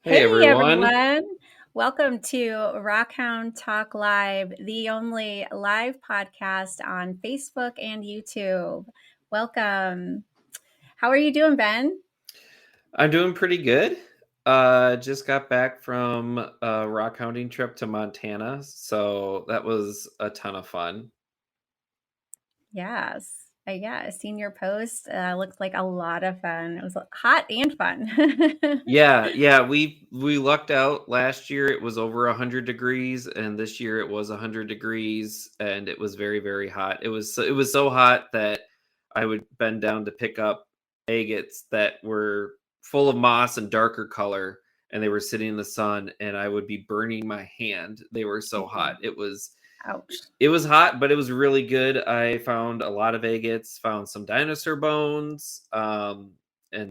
Hey Hey everyone. everyone, welcome to Rockhound Talk Live, the only live podcast on Facebook and YouTube. Welcome. How are you doing, Ben? I'm doing pretty good. Just got back from a rock hounding trip to Montana, so that was a ton of fun. Yes. I seen your post. Looked like a lot of fun. It was hot and fun. Yeah, we lucked out. Last year it was over 100 degrees, and this year it was 100 degrees, and it was very, very hot. It was so hot that I would bend down to pick up agates that were full of moss and darker color, and they were sitting in the sun, and I would be burning my hand. They were so hot. Ouch. It was hot, but it was really good. I found a lot of agates, found some dinosaur bones, and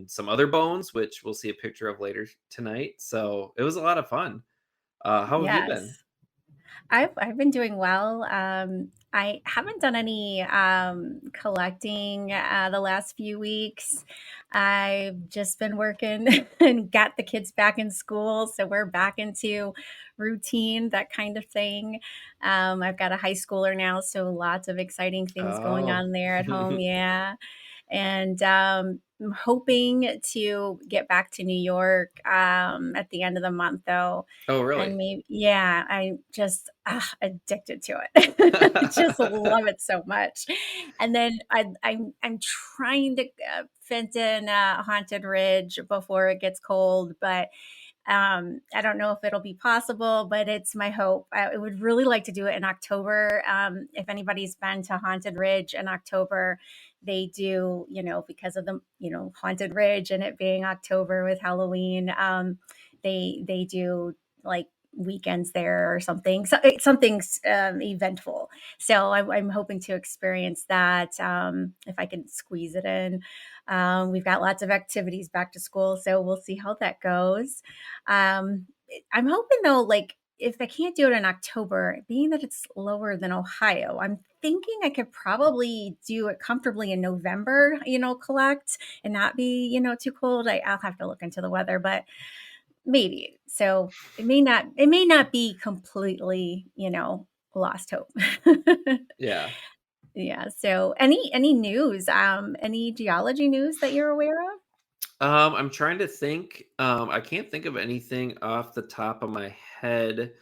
some other bones, which we'll see a picture of later tonight. So it was a lot of fun. How have you been? Yes. I've been doing well. I haven't done any collecting the last few weeks. I've just been working and got the kids back in school, so we're back into routine, that kind of thing. I've got a high schooler now, so lots of exciting things going Oh, on there at home. Yeah, and I'm hoping to get back to New York at the end of the month, though. oh, And really? maybe, yeah, I just addicted to it. Just love it so much. And then I'm trying to fit in Haunted Ridge before it gets cold, but I don't know if it'll be possible, but it's my hope. I would really like to do it in October. If anybody's been to Haunted Ridge in October, they do, because of the, Haunted Ridge and it being October with Halloween, they do like weekends there or something. So something's eventful. So I'm hoping to experience that if I can squeeze it in. We've got lots of activities back to school, so we'll see how that goes. I'm hoping though, like if I can't do it in October, being that it's lower than Ohio, I'm thinking I could probably do it comfortably in November, collect and not be, too cold. I'll have to look into the weather, but maybe. So it may not be completely, lost hope. Yeah. Yeah. So any news, any geology news that you're aware of? I'm trying to think. I can't think of anything off the top of my head.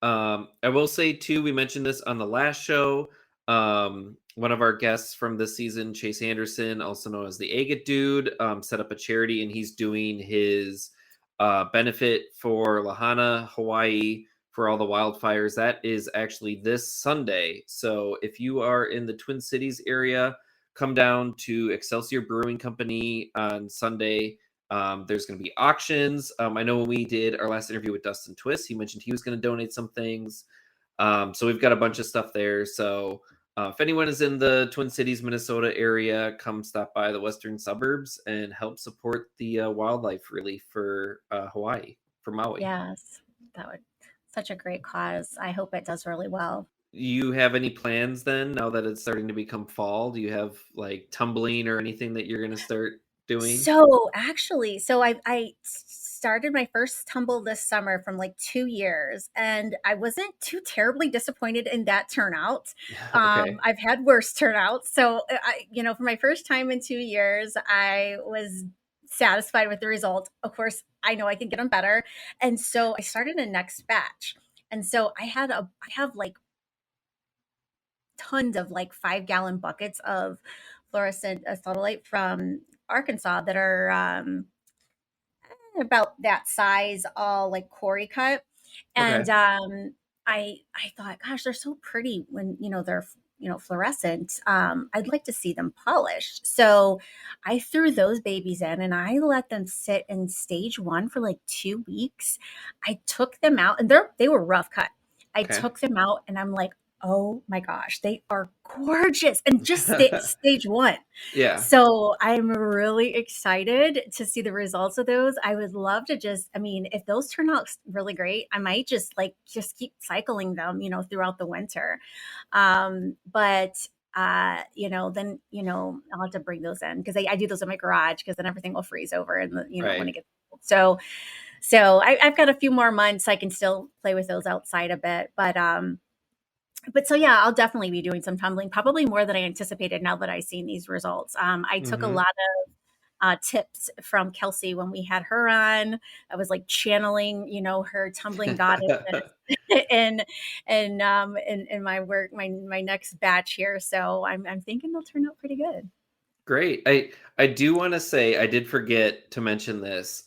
I will say too, we mentioned this on the last show. One of our guests from this season, Chase Anderson, also known as the Agate Dude, set up a charity and he's doing his benefit for Lahana, Hawaii, for all the wildfires. That is actually this Sunday. So if you are in the Twin Cities area, come down to Excelsior Brewing Company on Sunday. There's going to be auctions. I know when we did our last interview with Dustin Twist, he mentioned he was going to donate some things. So we've got a bunch of stuff there. So if anyone is in the Twin Cities, Minnesota area, come stop by the western suburbs and help support the wildlife relief for Hawaii, for Maui. Yes, that would such a great cause. I hope it does really well. You have any plans then, now that it's starting to become fall? Do you have like tumbling or anything that you're going to start doing? So actually, I started my first tumble this summer from like 2 years, and I wasn't too terribly disappointed in that turnout. Okay. I've had worse turnouts, so for my first time in 2 years, I was satisfied with the result. Of course, I know I can get them better, and so I started a next batch. And so I have like tons of like 5 gallon buckets of fluorescent acetylite from Arkansas that are about that size, all like quarry cut. Okay. And I thought, gosh, they're so pretty when they're fluorescent. I'd like to see them polished. So I threw those babies in and I let them sit in stage one for like 2 weeks. I took them out and they were rough cut. I Okay. took them out and I'm like, oh my gosh, they are gorgeous. And just stage one. Yeah. So I'm really excited to see the results of those. I would love to I mean, if those turn out really great, I might just keep cycling them, throughout the winter. But then, I'll have to bring those in because I do those in my garage because then everything will freeze over and when Right. it gets cold. So So I've got a few more months. I can still play with those outside a bit, but so yeah, I'll definitely be doing some tumbling, probably more than I anticipated now that I've seen these results. I took a Hmm. lot of tips from Kelsey when we had her on. I was like channeling, her tumbling goddess in in my work, my next batch here. So I'm thinking they'll turn out pretty good. Great. I do want to say I did forget to mention this.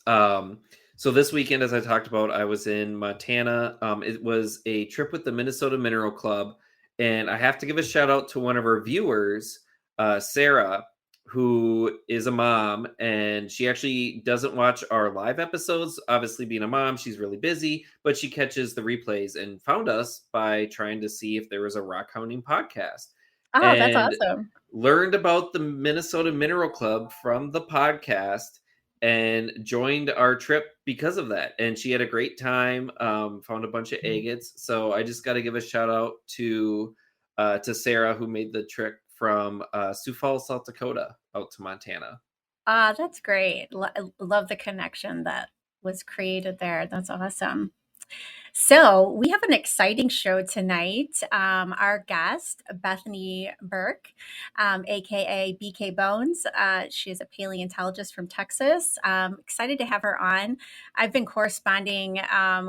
So this weekend, as I talked about, I was in Montana. It was a trip with the Minnesota Mineral Club, and I have to give a shout out to one of our viewers, Sarah, who is a mom, and she actually doesn't watch our live episodes. Obviously, being a mom, she's really busy, but she catches the replays and found us by trying to see if there was a rock hounding podcast. Oh, that's And awesome. learned about the Minnesota Mineral Club from the podcast and joined our trip because of that. And she had a great time, found a bunch of agates. So I just got to give a shout out to Sarah, who made the trip from Sioux Falls, South Dakota, out to Montana. Ah, that's great. Love the connection that was created there. That's awesome. So, we have an exciting show tonight. Our guest, Bethany Burke, aka BK Bones, she is a paleontologist from Texas. Excited to have her on. I've been corresponding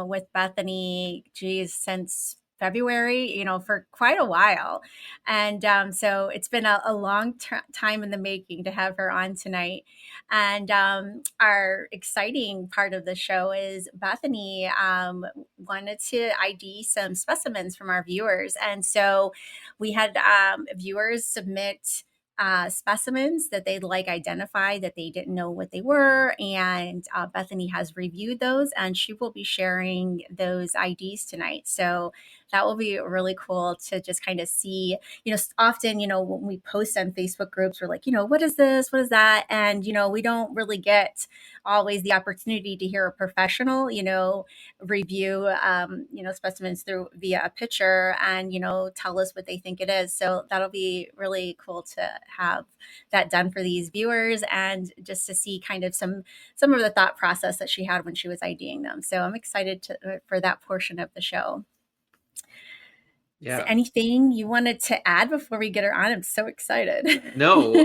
with Bethany, geez, since February, for quite a while. And so it's been a long time in the making to have her on tonight. And our exciting part of the show is Bethany wanted to ID some specimens from our viewers. And so we had viewers submit specimens that they'd like identified that they didn't know what they were. And Bethany has reviewed those and she will be sharing those IDs tonight. So that will be really cool to just kind of see, often, when we post on Facebook groups, we're like, what is this? What is that? And, we don't really get always the opportunity to hear a professional, review, specimens through via a picture and, tell us what they think it is. So that'll be really cool to have that done for these viewers and just to see kind of some of the thought process that she had when she was IDing them. So I'm excited for that portion of the show. Is there Yeah. anything you wanted to add before we get her on? I'm so excited. No,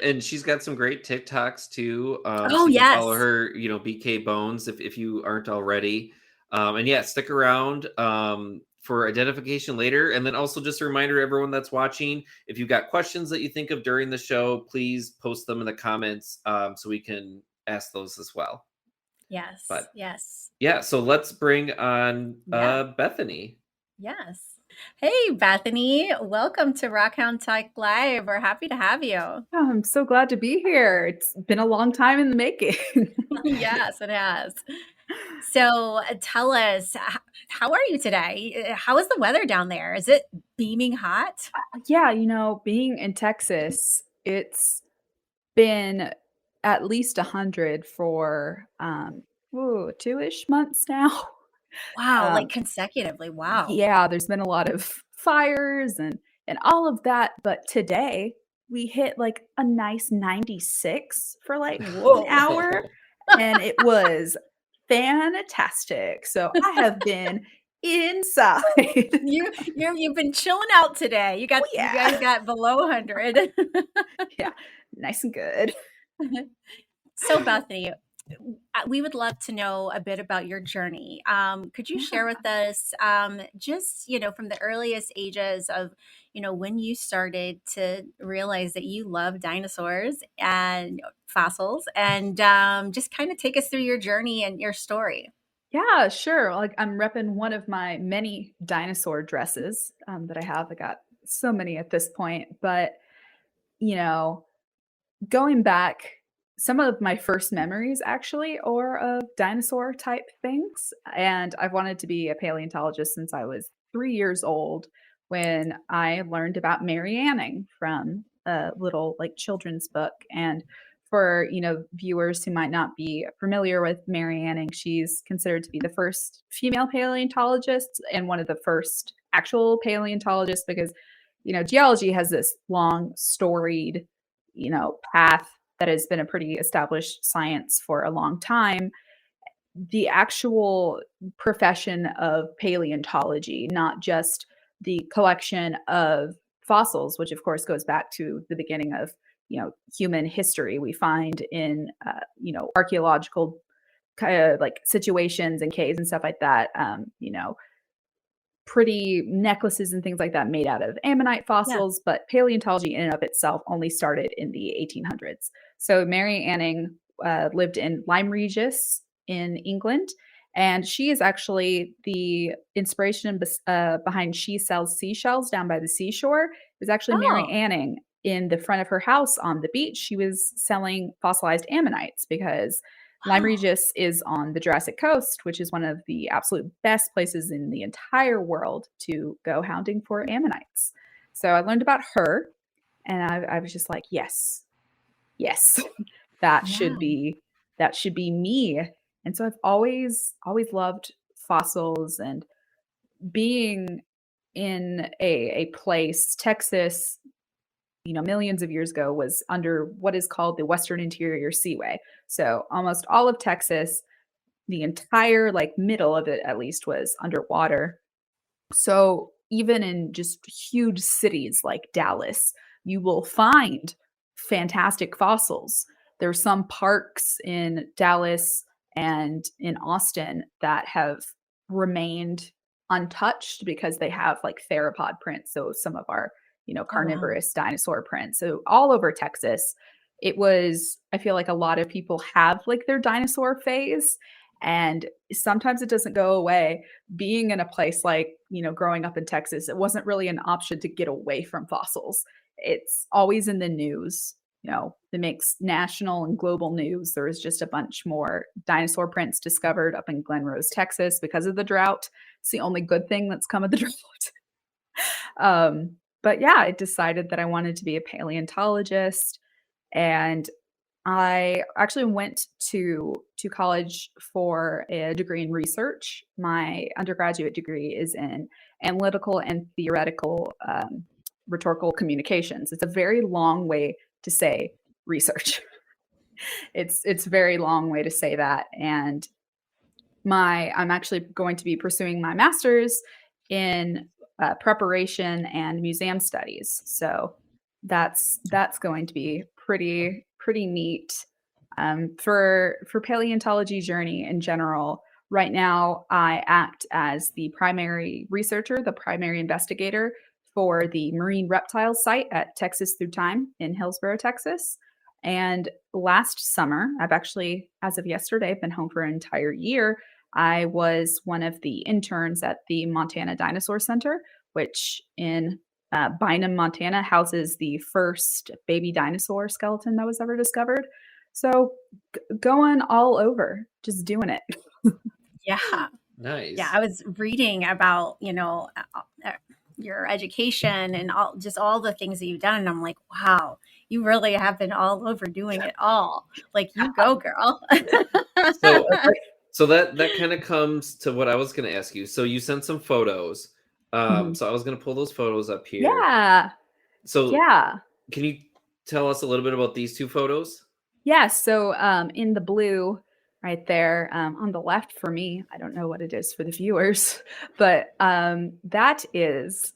and she's got some great TikToks too. Oh, So you can follow yes. her, BK Bones if you aren't already. And yeah, stick around for identification later. And then also just a reminder, everyone that's watching, if you've got questions that you think of during the show, please post them in the comments so we can ask those as well. Yes. But Yes. yeah, so let's bring on Yeah. Bethany. Yes. Hey, Bethany. Welcome to Rockhound Talk Live. We're happy to have you. Oh, I'm so glad to be here. It's been a long time in the making. Yes, it has. So tell us, how are you today? How is the weather down there? Is it beaming hot? Yeah, being in Texas, it's been at least 100 for 2-ish months now. Wow, like Um, consecutively. Wow. yeah, there's been a lot of fires and all of that, but today we hit like a nice 96 for like an hour, Whoa. and it was fantastic. So I have been inside. You've been chilling out today. Oh, You guys yeah. got below 100. Yeah, nice and good. So, Bethany, we would love to know a bit about your journey. Could you share Yeah. with us, just from the earliest ages of, when you started to realize that you love dinosaurs and fossils, and just kind of take us through your journey and your story. Yeah, sure. Like I'm repping one of my many dinosaur dresses that I have. I got so many at this point, but you know, going back, some of my first memories actually are of dinosaur type things. And I've wanted to be a paleontologist since I was 3 years old when I learned about Mary Anning from a little like children's book. And for viewers who might not be familiar with Mary Anning, she's considered to be the first female paleontologist and one of the first actual paleontologists because geology has this long storied path that has been a pretty established science for a long time. the actual profession of paleontology, not just the collection of fossils, which of course goes back to the beginning of human history. We find in archaeological kind of like situations and caves and stuff like that, pretty necklaces and things like that made out of ammonite fossils, but paleontology in and of itself only started in the 1800s. So Mary Anning lived in Lyme Regis in England, and she is actually the inspiration behind She Sells Seashells down by the seashore. It was actually Mary Anning in the front of her house on the beach. She was selling fossilized ammonites because Lyme Regis is on the Jurassic Coast, which is one of the absolute best places in the entire world to go hounding for ammonites. So I learned about her, and I was just like, yes, that should be me. And so I've always loved fossils, and being in a place, Texas, millions of years ago was under what is called the Western Interior Seaway. So almost all of Texas, the entire middle of it at least, was underwater. So even in just huge cities like Dallas, you will find fantastic fossils. There's some parks in Dallas and in Austin that have remained untouched because they have theropod prints. So some of our carnivorous dinosaur prints. So all over Texas, I feel like a lot of people have their dinosaur phase, and sometimes it doesn't go away. Being in a place growing up in Texas, it wasn't really an option to get away from fossils. It's always in the news. It makes national and global news. There is just a bunch more dinosaur prints discovered up in Glen Rose, Texas because of the drought. It's the only good thing that's come of the drought. But yeah, I decided that I wanted to be a paleontologist, and I actually went to college for a degree in research. My undergraduate degree is in analytical and theoretical rhetorical communications. It's a very long way to say research. It's a very long way to say that, and I'm actually going to be pursuing my master's in preparation and museum studies. So that's going to be pretty neat. For paleontology journey in general, right now I act as the primary researcher, the primary investigator for the marine reptiles site at Texas Through Time in Hillsborough, Texas. And last summer, I've actually, as of yesterday, been home for an entire year. I was one of the interns at the Montana Dinosaur Center, which in Bynum, Montana, houses the first baby dinosaur skeleton that was ever discovered. So going all over, just doing it. Yeah. Nice. Yeah, I was reading about, your education and all the things that you've done. And I'm like, wow, you really have been all over doing it all. You go, girl. So that kind of comes to what I was going to ask you. So you sent some photos. So I was going to pull those photos up here. Yeah. So yeah. Can you tell us a little bit about these two photos? Yeah. So in the blue right there on the left for me, I don't know what it is for the viewers, but that is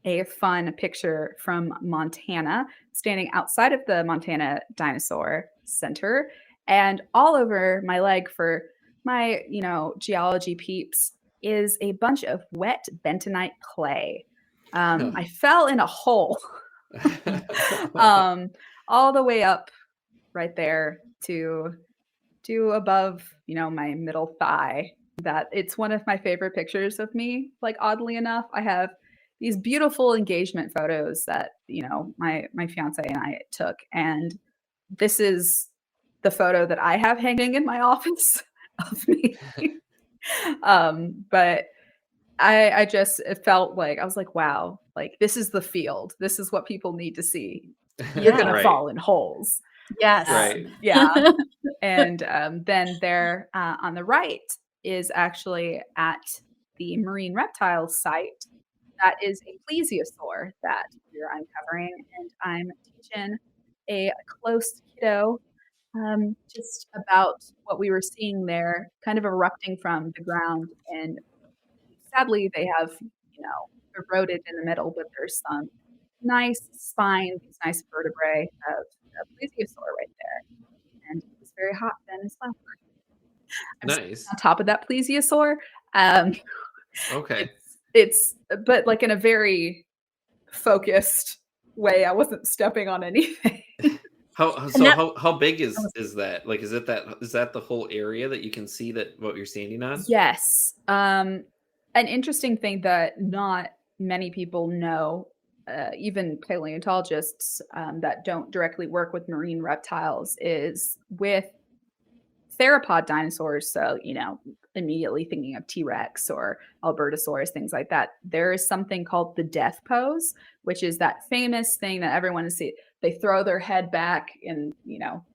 a fun picture from Montana, standing outside of the Montana Dinosaur Center. And all over my leg for my, geology peeps is a bunch of wet bentonite clay. I fell in a hole all the way up right there to above, my middle thigh. That it's one of my favorite pictures of me. Oddly enough, I have these beautiful engagement photos that, my fiance and I took. And this is the photo that I have hanging in my office of me. But I just felt I was like, wow, this is the field. This is what people need to see. You're going to fall in holes. Yes. Right. Yeah. And then there on the right is actually at the marine reptiles site. That is a plesiosaur that we're uncovering. And I'm teaching a close kiddo Just about what we were seeing there, kind of erupting from the ground. And sadly, they have, eroded in the middle, but there's some nice spines, these nice vertebrae of a plesiosaur right there. And it was very hot then as well. I'm sitting Nice. on top of that plesiosaur. Um, Okay. but like in a very focused way. I wasn't stepping on anything. How big is that? Like, is that the whole area that you can see that what you're standing on? Yes. An interesting thing that not many people know, even paleontologists that don't directly work with marine reptiles, is with theropod dinosaurs. So, immediately thinking of T-Rex or Albertosaurus, things like that. There is something called the death pose, which is that famous thing that everyone sees. They throw their head back and,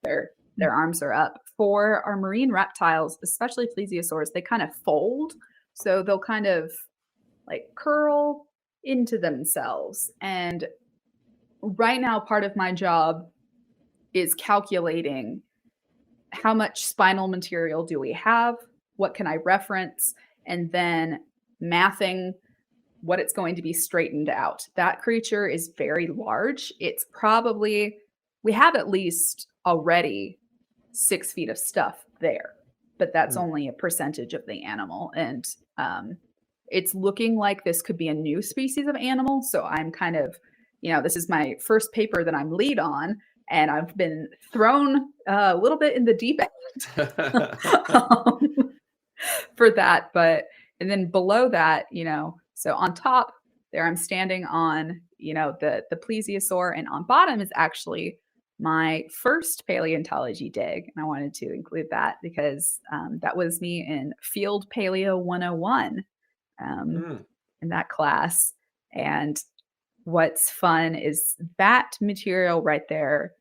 their arms are up. For our marine reptiles, especially plesiosaurs, they kind of fold. So they'll kind of like curl into themselves. And right now, part of my job is calculating how much spinal material do we have? What can I reference? And then mathing what it's going to be straightened out. That creature is very large. It's probably, we have at least already 6 feet of stuff there, but that's only a percentage of the animal. And it's looking like this could be a new species of animal. So I'm kind of, this is my first paper that I'm lead on, and I've been thrown a little bit in the deep end for that. And then below that, so on top there, I'm standing on, the plesiosaur, and on bottom is actually my first paleontology dig. And I wanted to include that because that was me in Field Paleo 101 in that class. And what's fun is that material right there,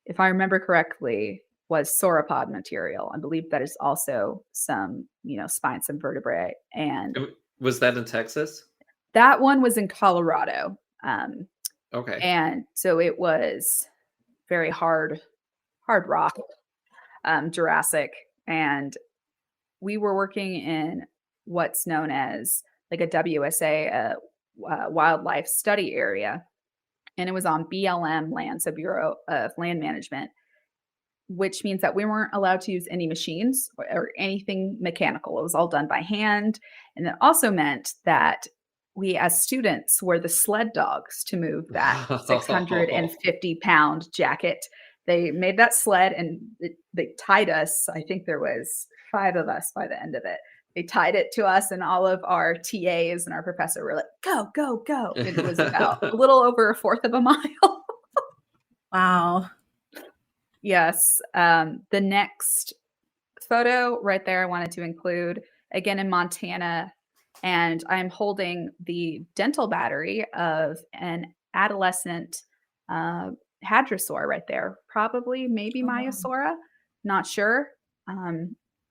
if I remember correctly, was sauropod material. I believe that is also some, spines, some vertebrae. And was that in Texas? That one was in Colorado. Okay. And so it was very hard rock, Jurassic. And we were working in what's known as like a WSA, wildlife study area. And it was on BLM land, so Bureau of Land Management, which means that we weren't allowed to use any machines or anything mechanical. It was all done by hand. And that also meant that we as students were the sled dogs to move that 650-pound jacket. They made that sled and they tied us. I think there was 5 of us by the end of it. They tied it to us, and all of our TAs and our professor were like, go, go, go. It was about a little over 1/4 of a mile. Wow. Yes. The next photo right there I wanted to include, again in Montana, and I'm holding the dental battery of an adolescent hadrosaur right there. Probably, maybe Myosaura, not sure.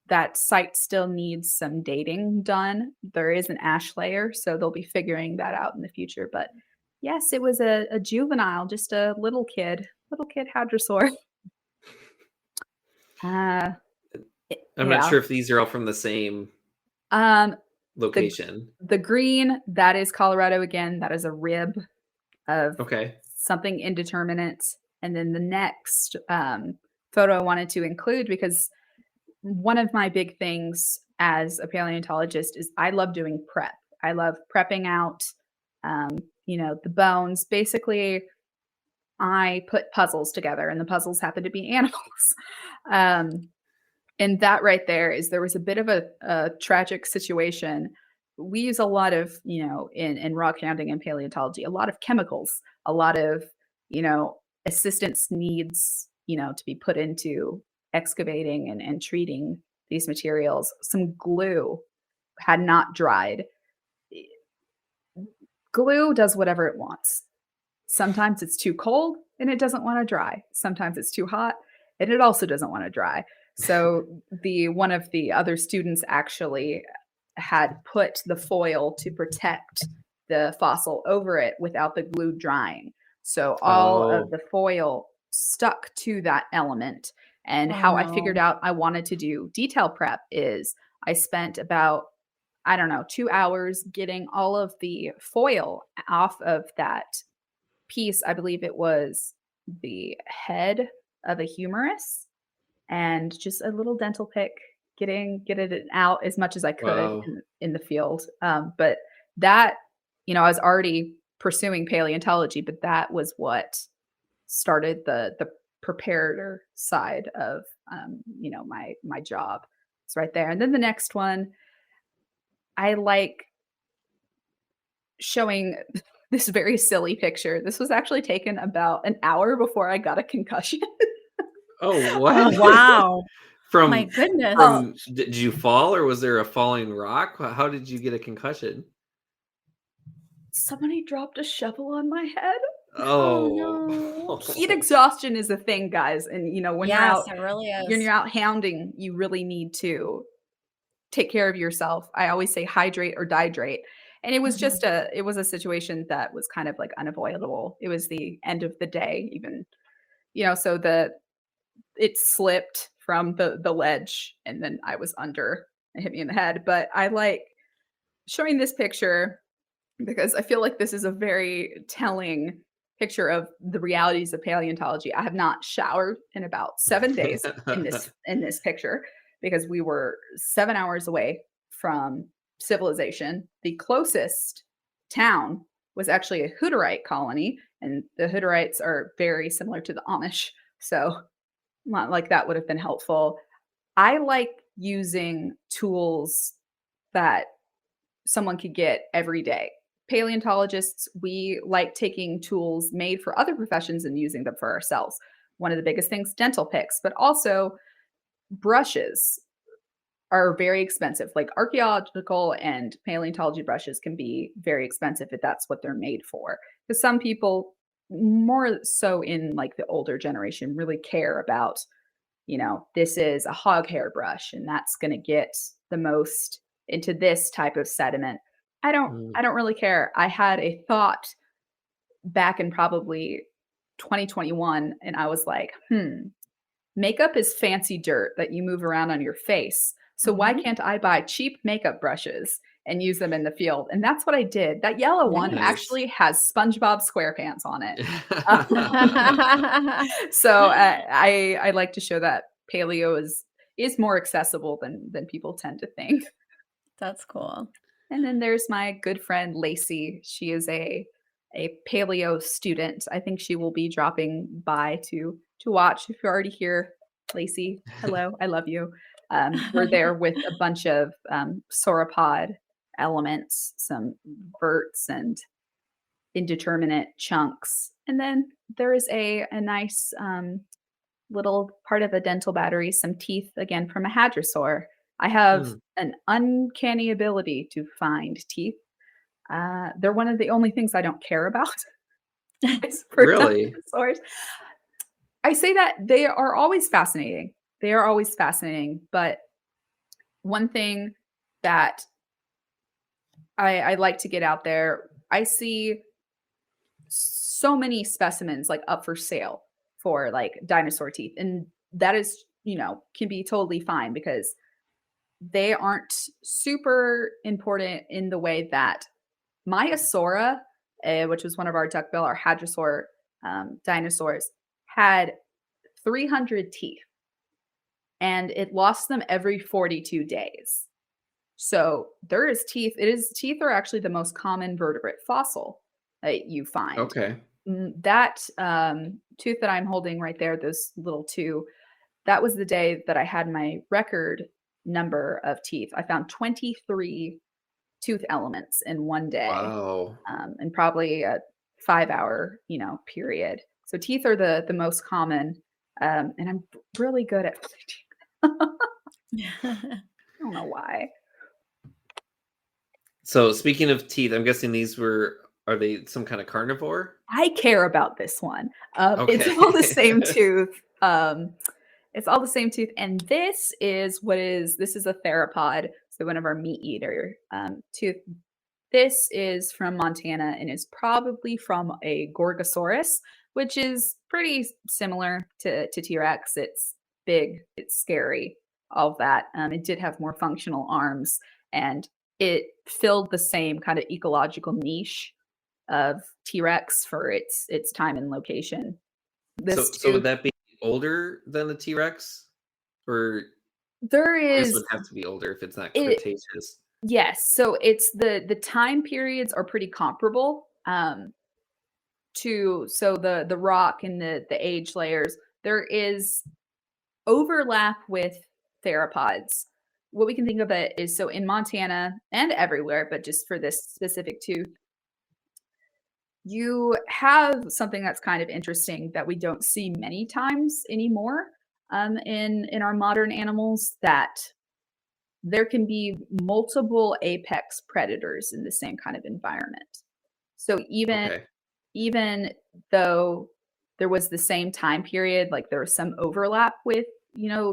That site still needs some dating done. There is an ash layer, so they'll be figuring that out in the future. But yes, it was a juvenile, just a little kid hadrosaur. I'm not sure if these are all from the same location. The green, that is Colorado again. That is a rib of something indeterminate. And then the next photo I wanted to include, because one of my big things as a paleontologist is I love doing prep. I love prepping out, the bones. Basically, I put puzzles together, and the puzzles happen to be animals. And that right there was a bit of a tragic situation. We use a lot of, in rock hounding and paleontology, a lot of chemicals, a lot of, assistance needs, to be put into excavating and treating these materials. Some glue had not dried. Glue does whatever it wants. Sometimes it's too cold and it doesn't want to dry. Sometimes it's too hot and it also doesn't want to dry. So one of the other students actually had put the foil to protect the fossil over it without the glue drying. So all of the foil stuck to that element. And Oh how I figured no. out I wanted to do detail prep is I spent about, I don't know, 2 hours getting all of the foil off of that piece. I believe it was the head of a humerus, and just a little dental pick, get it out as much as I could Wow. in the field. But that, I was already pursuing paleontology, but that was what started the preparator side of my job. It's right there. And then the next one, I like showing this very silly picture. This was actually taken about an hour before I got a concussion. Oh, Oh what? wow. My From goodness. Oh, did you fall, or was there a falling rock? How did you get a concussion? somebody dropped a shovel on my head. Oh Oh. no. Heat exhaustion is a thing, guys, and Yes, it really when is. you're out hounding, you really need to take care of yourself. I always say hydrate or dihydrate. And it was Mhm. just it was a situation that was kind of like unavoidable. It was the end of the day, even, so it slipped from the ledge, and then I was under, it hit me in the head. But I like showing this picture because I feel like this is a very telling picture of the realities of paleontology. I have not showered in about 7 days in this picture because we were 7 hours away from civilization. The closest town was actually a Hutterite colony, and the Hutterites are very similar to the Amish. So, not like that would have been helpful. I like using tools that someone could get every day. Paleontologists, we like taking tools made for other professions and using them for ourselves. One of the biggest things, dental picks, but also brushes are very expensive. Like archaeological and paleontology brushes can be very expensive if that's what they're made for. Because some people, more so in like the older generation, really care about, this is a hog hair brush and that's going to get the most into this type of sediment. I don't Mm. I don't really care. I had a thought back in probably 2021, and I was like, makeup is fancy dirt that you move around on your face. So why Mhm. can't I buy cheap makeup brushes and use them in the field? And that's what I did. That yellow one Nice. actually has SpongeBob SquarePants on it. So I like to show that paleo is more accessible than people tend to think. That's cool. And then there's my good friend Lacey. She is a paleo student. I think she will be dropping by to watch. If you're already here, Lacey, hello, I love you. We're there with a bunch of sauropod elements, some verts and indeterminate chunks. And then there is a nice little part of a dental battery, some teeth, again from a hadrosaur. I have Mm. an uncanny ability to find teeth. They're one of the only things I don't care about is for Really? dinosaurs. I say that they are always fascinating. They are always fascinating. But one thing that I like to get out there, I see so many specimens like up for sale for like dinosaur teeth. And that is, can be totally fine because they aren't super important in the way that Maiasaura, which was one of our duckbill, our hadrosaur dinosaurs, had 300 teeth and it lost them every 42 days. So there is teeth. Teeth are actually the most common vertebrate fossil that you find. Okay. That tooth that I'm holding right there, those little two, that was the day that I had my record number of teeth. I found 23 tooth elements in one day, Wow. in probably a 5 hour, period. So teeth are the most common, and I'm really good at finding. I don't know why. So speaking of teeth, I'm guessing are they some kind of carnivore? I care about this one. It's Okay. all the same tooth. It's all the same tooth, and this is a theropod, so one of our meat eater tooth. This is from Montana and is probably from a Gorgosaurus, which is pretty similar to T-Rex. It's big, it's scary, all of that. It did have more functional arms, and it filled the same kind of ecological niche of T-Rex for its time and location. This So would tooth, that be older than the T-Rex? Or there I guess it is would have to be older if it's not it. Cretaceous. Yes, so it's the time periods are pretty comparable. To so the rock and the age layers, there is overlap with theropods. What we can think of it is, so in Montana and everywhere, but just for this specific tooth, you have something that's kind of interesting that we don't see many times anymore in our modern animals, that there can be multiple apex predators in the same kind of environment. So Okay. even though there was the same time period, like there was some overlap with,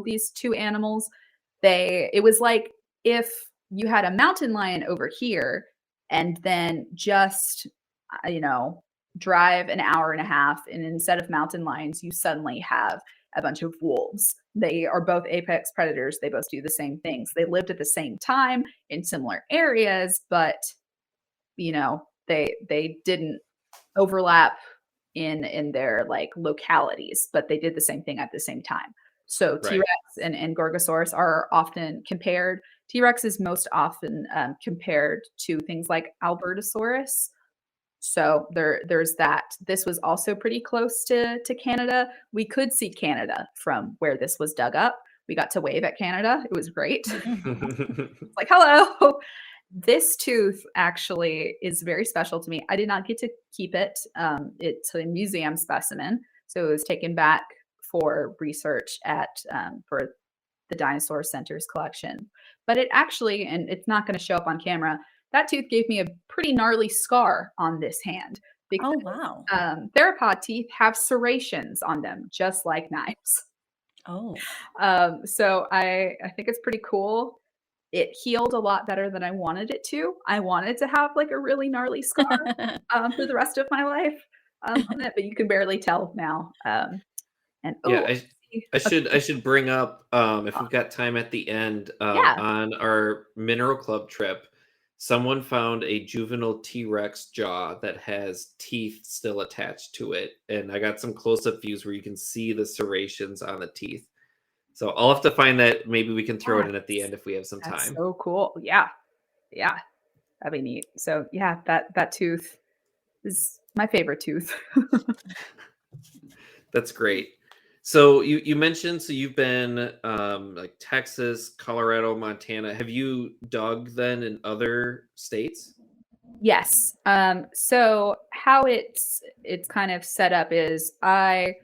these two animals, it was like if you had a mountain lion over here and then just, drive an hour and a half, and instead of mountain lions, you suddenly have a bunch of wolves. They are both apex predators. They both do the same things. They lived at the same time in similar areas, but they didn't overlap in their like localities, but they did the same thing at the same time. So Right. T-Rex and Gorgosaurus are often compared. T-Rex is most often compared to things like Albertosaurus. So there's that. This was also pretty close to Canada. We could see Canada from where this was dug up. We got to wave at Canada. It was great. It's like, hello. This tooth actually is very special to me. I did not get to keep it. It's a museum specimen, so it was taken back for research for the Dinosaur Center's collection. But it actually, and it's not going to show up on camera, that tooth gave me a pretty gnarly scar on this hand because Oh, wow. theropod teeth have serrations on them, just like knives. Oh. So I think it's pretty cool. It healed a lot better than I wanted it to. I wanted to have like a really gnarly scar for the rest of my life on it, but you can barely tell now. And Yeah, oh, I should bring up, if we've got time at the end, yeah. on our Mineral Club trip, someone found a juvenile T-Rex jaw that has teeth still attached to it, and I got some close-up views where you can see the serrations on the teeth. So I'll have to find that. Maybe we can throw it in at the end if we have some That's time. so cool. Yeah. Yeah. That'd be neat. So yeah, that tooth is my favorite tooth. That's great. So you mentioned, so you've been like Texas, Colorado, Montana. Have you dug then in other states? Yes. So how it's kind of set up is I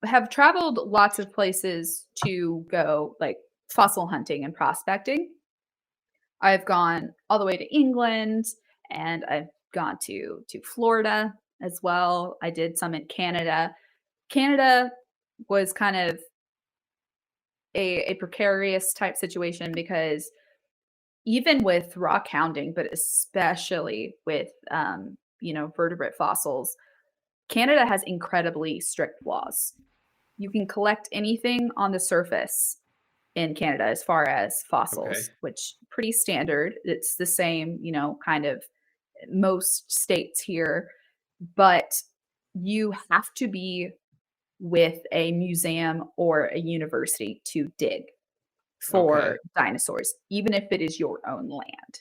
have traveled lots of places to go like fossil hunting and prospecting. I've gone all the way to England, and I've gone to Florida as well. I did some in Canada. Canada was kind of a precarious type situation because even with rock hounding, but especially with vertebrate fossils, Canada has incredibly strict laws. You can collect anything on the surface in Canada as far as Okay. fossils, which pretty standard. It's the same, kind of most states here, but you have to be with a museum or a university to dig Okay. for dinosaurs, even if it is your own land.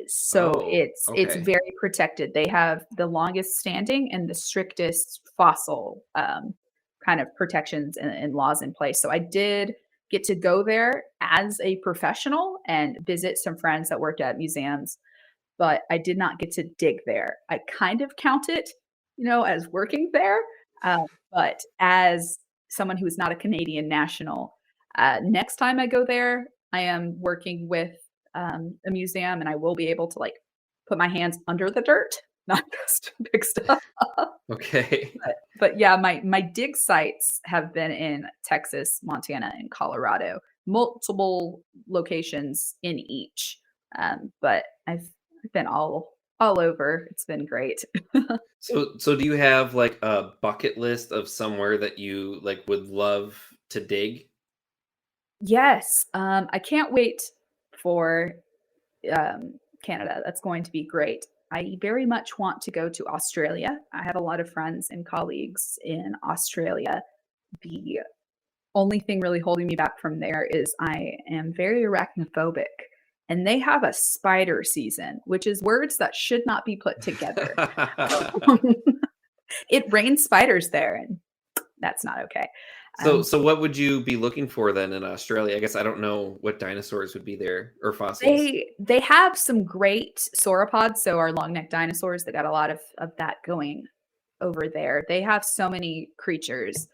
So Oh, it's okay. very protected. They have the longest standing and the strictest fossil kind of protections and laws in place. So I did get to go there as a professional and visit some friends that worked at museums, but I did not get to dig there. I kind of count it, as working there, but as someone who is not a Canadian national, next time I go there, I am working with a museum, and I will be able to like put my hands under the dirt, not just pick stuff up. Okay. But yeah, my dig sites have been in Texas, Montana, and Colorado, multiple locations in each. But I've been all over. It's been great. So do you have like a bucket list of somewhere that you like would love dig? Yes. I can't wait for Canada. That's going to be great. I very much want to go to Australia. I have a lot of friends and colleagues in Australia. The only thing really holding me back from there is I am very arachnophobic. And they have a spider season, which is words that should not be put together. It rains spiders there, and that's not okay. So what would you be looking for then in Australia? I guess I don't know what dinosaurs would be there or fossils. They have some great sauropods, so our long-necked dinosaurs. They got a lot of that going over there. They have so many creatures.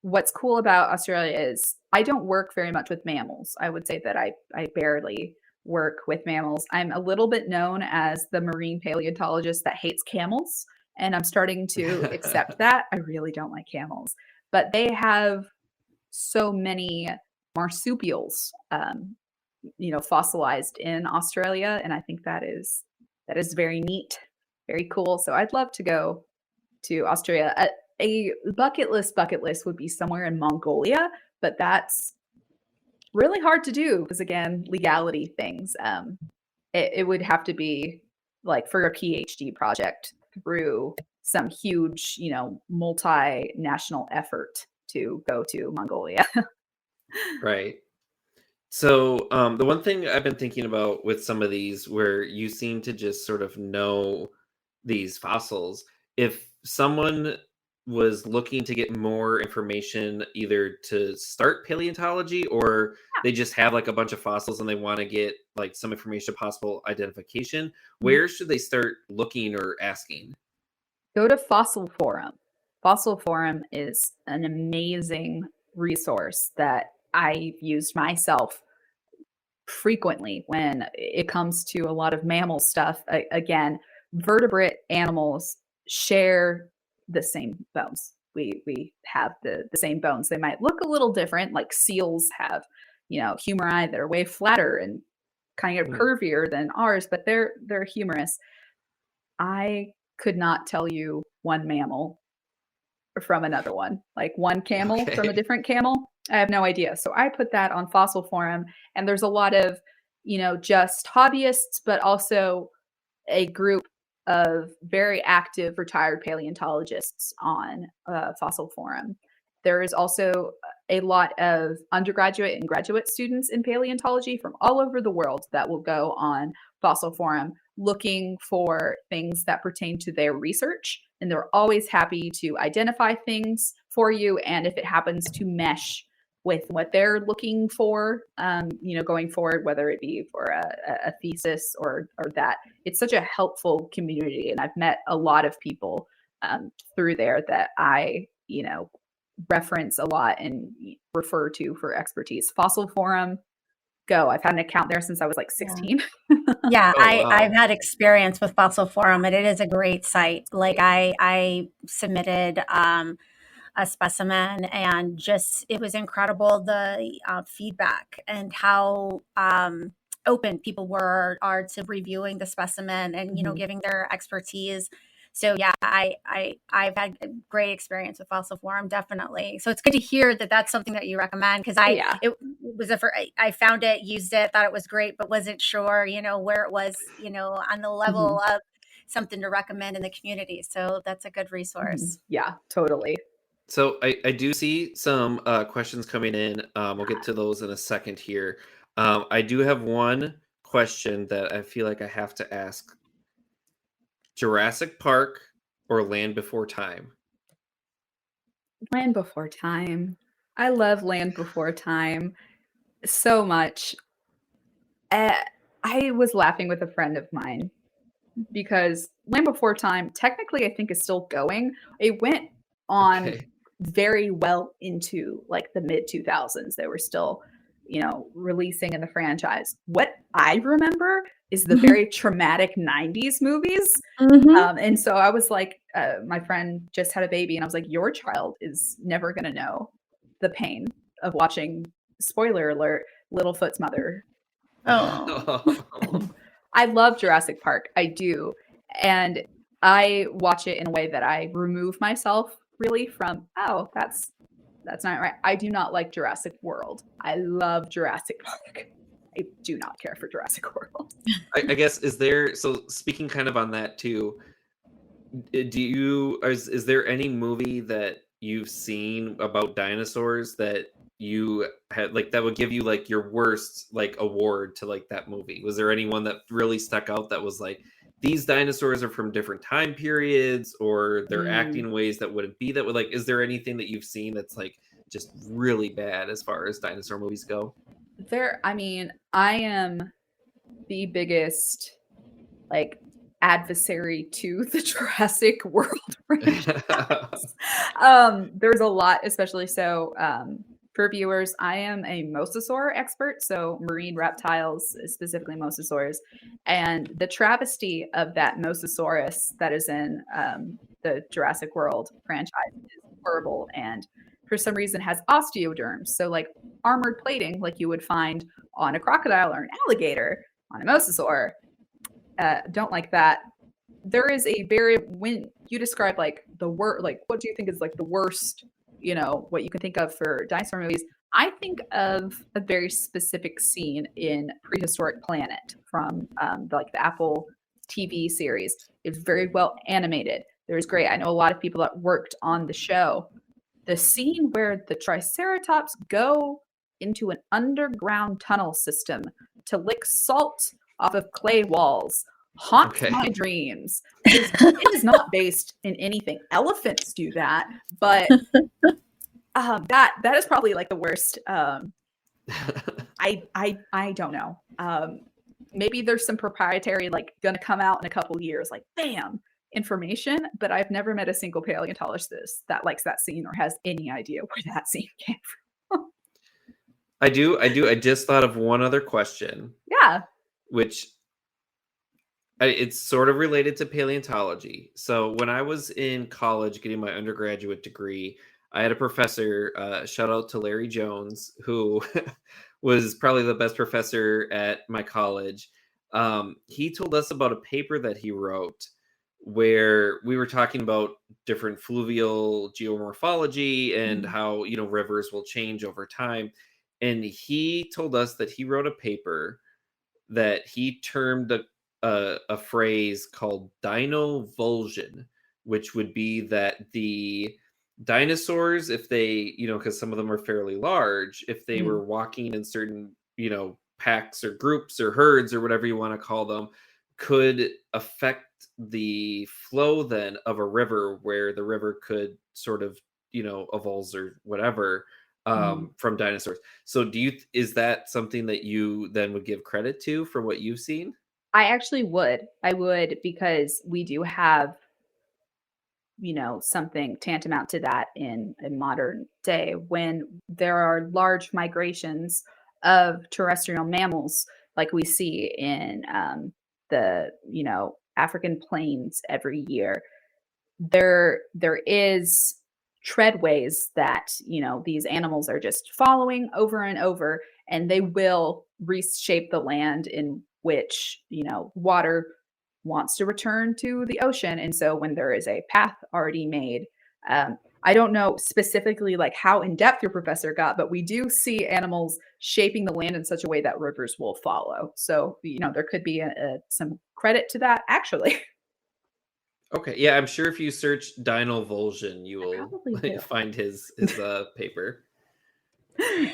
What's cool about Australia is I don't work very much with mammals. I would say that I barely work with mammals. I'm a little bit known as the marine paleontologist that hates camels, and I'm starting to accept that. I really don't like camels, but they have so many marsupials, fossilized in Australia, and I think that is very neat, very cool. So I'd love to go to Australia. A bucket list would be somewhere in Mongolia, but that's really hard to do because, again, legality things. It would have to be like for a PhD project through some huge, multinational effort to go to Mongolia. Right. So the one thing I've been thinking about with some of these where you seem to just sort of know these fossils, if someone was looking to get more information either to start paleontology or they just have like a bunch of fossils and they want to get like some information, possible identification, where should they start looking or asking? Go to Fossil Forum. Fossil Forum is an amazing resource that I've used myself frequently when it comes to a lot of mammal stuff. Again, vertebrate animals share the same bones. We have the same bones. They might look a little different, like seals have, humeri that are way flatter and kind of curvier than ours, but they're humorous. I could not tell you one mammal from another one, like one camel from a different camel. I have no idea. So I put that on Fossil Forum, and there's a lot of, just hobbyists, but also a group of very active retired paleontologists on Fossil Forum. There is also a lot of undergraduate and graduate students in paleontology from all over the world that will go on Fossil Forum looking for things that pertain to their research. And they're always happy to identify things for you. And if it happens to mesh with what they're looking for, going forward, whether it be for a thesis or that, it's such a helpful community. And I've met a lot of people through there that I, reference a lot and refer to for expertise. Fossil Forum, go. I've had an account there since I was like 16. Yeah, Oh, wow. I've had experience with Fossil Forum, and it is a great site. Like I submitted a specimen, and just it was incredible the feedback and how open people are to reviewing the specimen and giving their expertise. So yeah, I've had a great experience with Fossil Forum, definitely. So it's good to hear that that's something that you recommend, because it was I found it, used it, thought it was great, but wasn't sure, where it was, on the level of something to recommend in the community. So that's a good resource. Yeah, totally. So I do see some questions coming in. We'll get to those in a second here. I do have one question that I feel like I have to ask. Jurassic Park or Land Before Time? Land Before Time. I love Land Before Time so much. I was laughing with a friend of mine because Land Before Time technically I think is still going. It went on very well into like the mid 2000s. They were still, releasing in the franchise. What I remember is the very traumatic 90s movies. And so I was like, my friend just had a baby and I was like, your child is never going to know the pain of watching, spoiler alert, Littlefoot's mother. Oh. I love Jurassic Park. I do. And I watch it in a way that I remove myself really from, that's That's not right. I do not like Jurassic World. I love Jurassic Park. I do not care for Jurassic World. I guess so speaking kind of on that too, is there any movie that you've seen about dinosaurs that you had like that would give you like your worst like award to like that movie? Was there anyone that really stuck out that was like these dinosaurs are from different time periods or they're acting in ways that wouldn't be that would like is there anything that you've seen that's like just really bad as far as dinosaur movies go? I mean, I am the biggest like adversary to the Jurassic World franchise. There's a lot, especially so for viewers, I am a mosasaur expert, so marine reptiles, specifically mosasaurs, and the travesty of that mosasaurus that is in the Jurassic World franchise is horrible, and for some reason has osteoderms, so like armored plating, like you would find on a crocodile or an alligator on a mosasaur. Don't like that. There is a very when you describe like the worst, like what do you think is like the worst, what you can think of for dinosaur movies? I think of a very specific scene in Prehistoric Planet from the Apple TV series. It's very well animated. There's great. I know a lot of people that worked on the show. The scene where the Triceratops go into an underground tunnel system to lick salt off of clay walls haunts my dreams. It is not based in anything. Elephants do that, but that is probably like the worst. I don't know. Maybe there's some proprietary like gonna come out in a couple years, like bam, information. But I've never met a single paleontologist that likes that scene or has any idea where that scene came from. I do. I just thought of one other question. Yeah. Which it's sort of related to paleontology. So when I was in college getting my undergraduate degree, I had a professor, shout out to Larry Jones, who was probably the best professor at my college. He told us about a paper that he wrote where we were talking about different fluvial geomorphology and how, rivers will change over time. And he told us that he wrote a paper that he termed a phrase called dinovulsion, which would be that the dinosaurs, if they, because some of them are fairly large, if they were walking in certain, packs or groups or herds or whatever you want to call them, could affect the flow then of a river where the river could sort of, evolve or whatever from dinosaurs. So is that something that you then would give credit to for what you've seen? I actually would. I would, because we do have, something tantamount to that in modern day when there are large migrations of terrestrial mammals like we see in the, African plains every year. There is treadways that, these animals are just following over and over, and they will reshape the land in which, water wants to return to the ocean. And so when there is a path already made, I don't know specifically like how in depth your professor got, but we do see animals shaping the land in such a way that rivers will follow. So, there could be some credit to that actually. Okay. Yeah. I'm sure if you search dinovulsion, you will find his paper.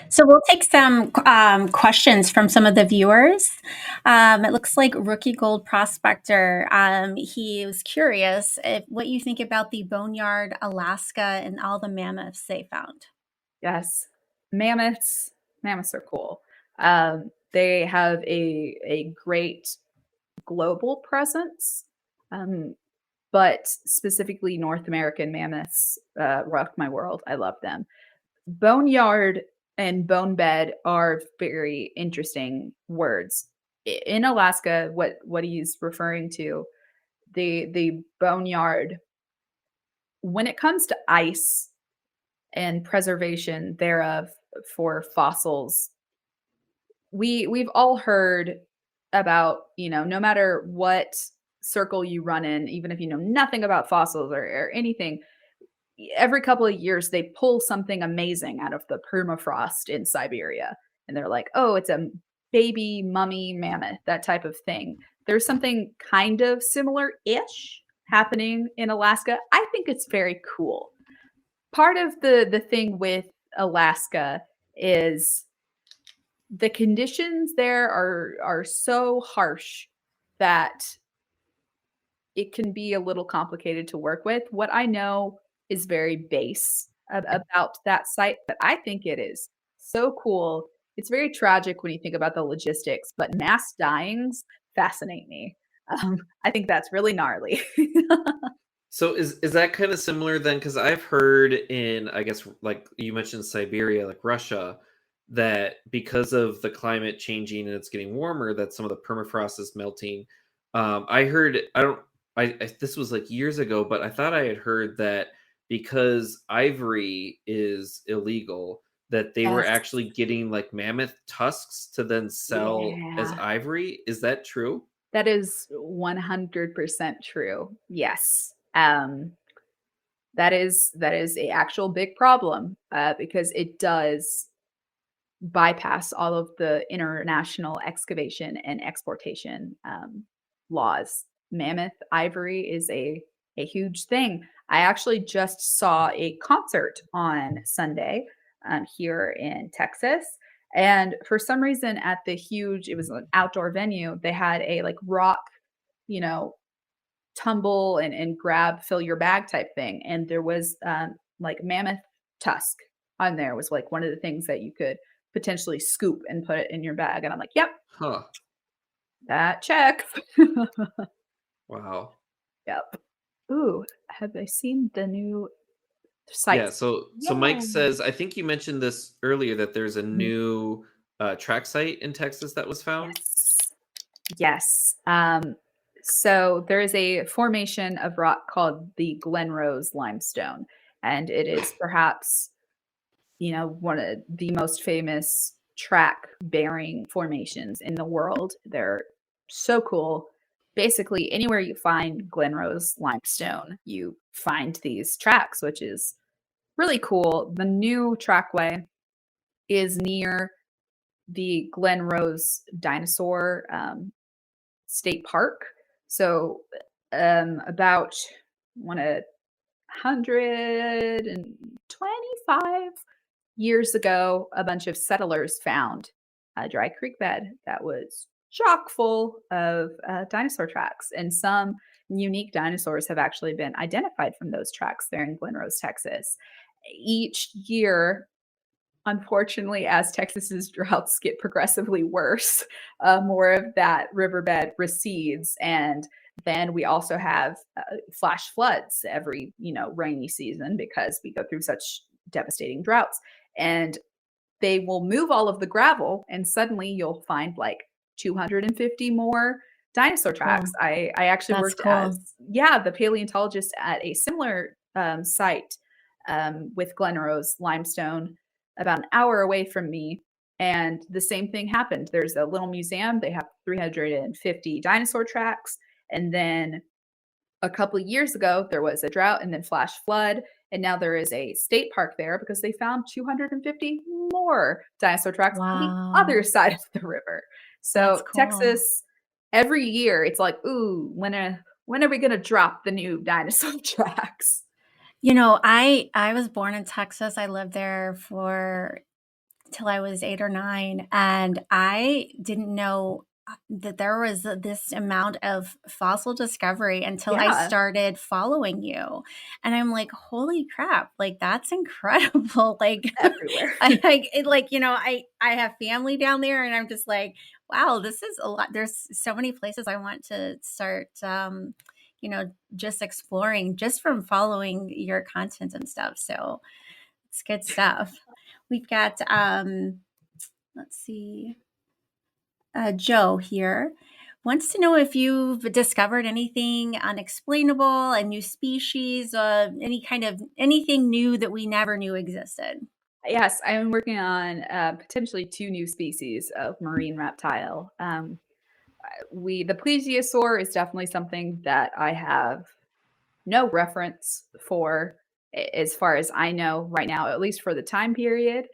So we'll take some questions from some of the viewers. It looks like Rookie Gold Prospector. He was curious what you think about the Boneyard, Alaska, and all the mammoths they found. Yes, mammoths are cool. They have a great global presence, but specifically North American mammoths rock my world. I love them. Boneyard and bone bed are very interesting words. In Alaska, what he's referring to, the boneyard, when it comes to ice and preservation thereof for fossils, we've all heard about, no matter what circle you run in, even if you know nothing about fossils or anything, every couple of years they pull something amazing out of the permafrost in Siberia. And they're like, oh, it's a baby mummy mammoth, that type of thing. There's something kind of similar-ish happening in Alaska. I think it's very cool. Part of the thing with Alaska is the conditions there are so harsh that it can be a little complicated to work with. What I know is very base about that site, but I think it is so cool. It's very tragic when you think about the logistics, but mass dyings fascinate me. I think that's really gnarly. So is that kind of similar then? Because I've heard in, I guess, like you mentioned Siberia, like Russia, that because of the climate changing and it's getting warmer, that some of the permafrost is melting. I heard, I don't, this was like years ago, but I thought I had heard that because ivory is illegal, that they were Yes. actually getting like mammoth tusks to then sell as Yeah. ivory. Is that true? That is 100% true. Yes. That is a actual big problem because it does bypass all of the international excavation and exportation laws. Mammoth ivory is a huge thing. I actually just saw a concert on Sunday here in Texas. And for some reason, at the huge, it was an outdoor venue, they had a like rock, you know, tumble and grab, fill your bag type thing. And there was like mammoth tusk on there was like one of the things that you could potentially scoop and put it in your bag. And I'm like, yep, Huh. that checks. Wow. Yep. Ooh, have I seen the new Yeah, sites? so Mike Yeah. says, I think you mentioned this earlier that there's a Mhm. new track site in Texas that was found. Yes. Yes. So there is a formation of rock called the Glenrose limestone, and it is perhaps, one of the most famous track bearing formations in the world. They're so cool. Basically, anywhere you find Glenrose limestone, you find these tracks, which is really cool. The new trackway is near the Glenrose Dinosaur State Park. So, about 125 years ago, a bunch of settlers found a dry creek bed that was chock full of dinosaur tracks. And some unique dinosaurs have actually been identified from those tracks there in Glenrose, Texas. Each year, unfortunately, as Texas's droughts get progressively worse, more of that riverbed recedes. And then we also have flash floods every, rainy season because we go through such devastating droughts. And they will move all of the gravel, and suddenly you'll find like 250 more dinosaur tracks. Cool. I actually That's worked cool. as, the paleontologist at a similar site with Glenrose limestone about an hour away from me. And the same thing happened. There's a little museum. They have 350 dinosaur tracks. And then a couple of years ago, there was a drought and then flash flood. And now there is a state park there because they found 250 more dinosaur tracks on the other Wow. side of the river. That's So cool. Texas, every year, it's like, ooh, when are we going to drop the new dinosaur tracks? I was born in Texas. I lived there for till I was 8 or 9, and I didn't know that there was this amount of fossil discovery until I Yeah, started following you. And I'm like, "Holy crap, like, that's incredible." Like, everywhere. I have family down there, and I'm just like, "Wow, this is a lot." There's so many places I want to start, just exploring just from following your content and stuff, so it's good stuff. We've got, let's see, Joe here wants to know if you've discovered anything unexplainable, a new species, anything new that we never knew existed. Yes, I am working on potentially two new species of marine reptile. The plesiosaur is definitely something that I have no reference for, as far as I know right now, at least for the time period,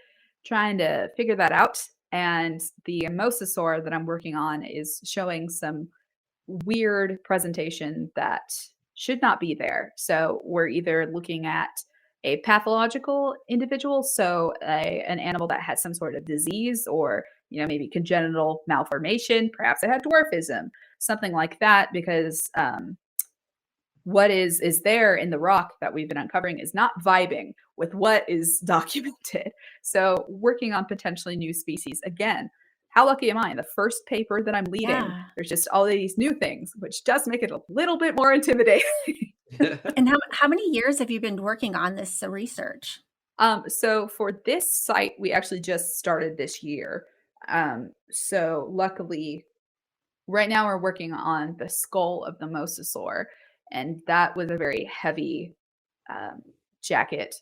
trying to figure that out. And the mosasaur that I'm working on is showing some weird presentation that should not be there. So we're either looking at a pathological individual, so an animal that has some sort of disease, or maybe congenital malformation, perhaps it had dwarfism, something like that, because what is there in the rock that we've been uncovering is not vibing with what is documented. So working on potentially new species. Again, how lucky am I? The first paper that I'm leading, there's just all of these new things, which does make it a little bit more intimidating. And how many years have you been working on this research? So for this site, we actually just started this year. So luckily, right now we're working on the skull of the mosasaur, and that was a very heavy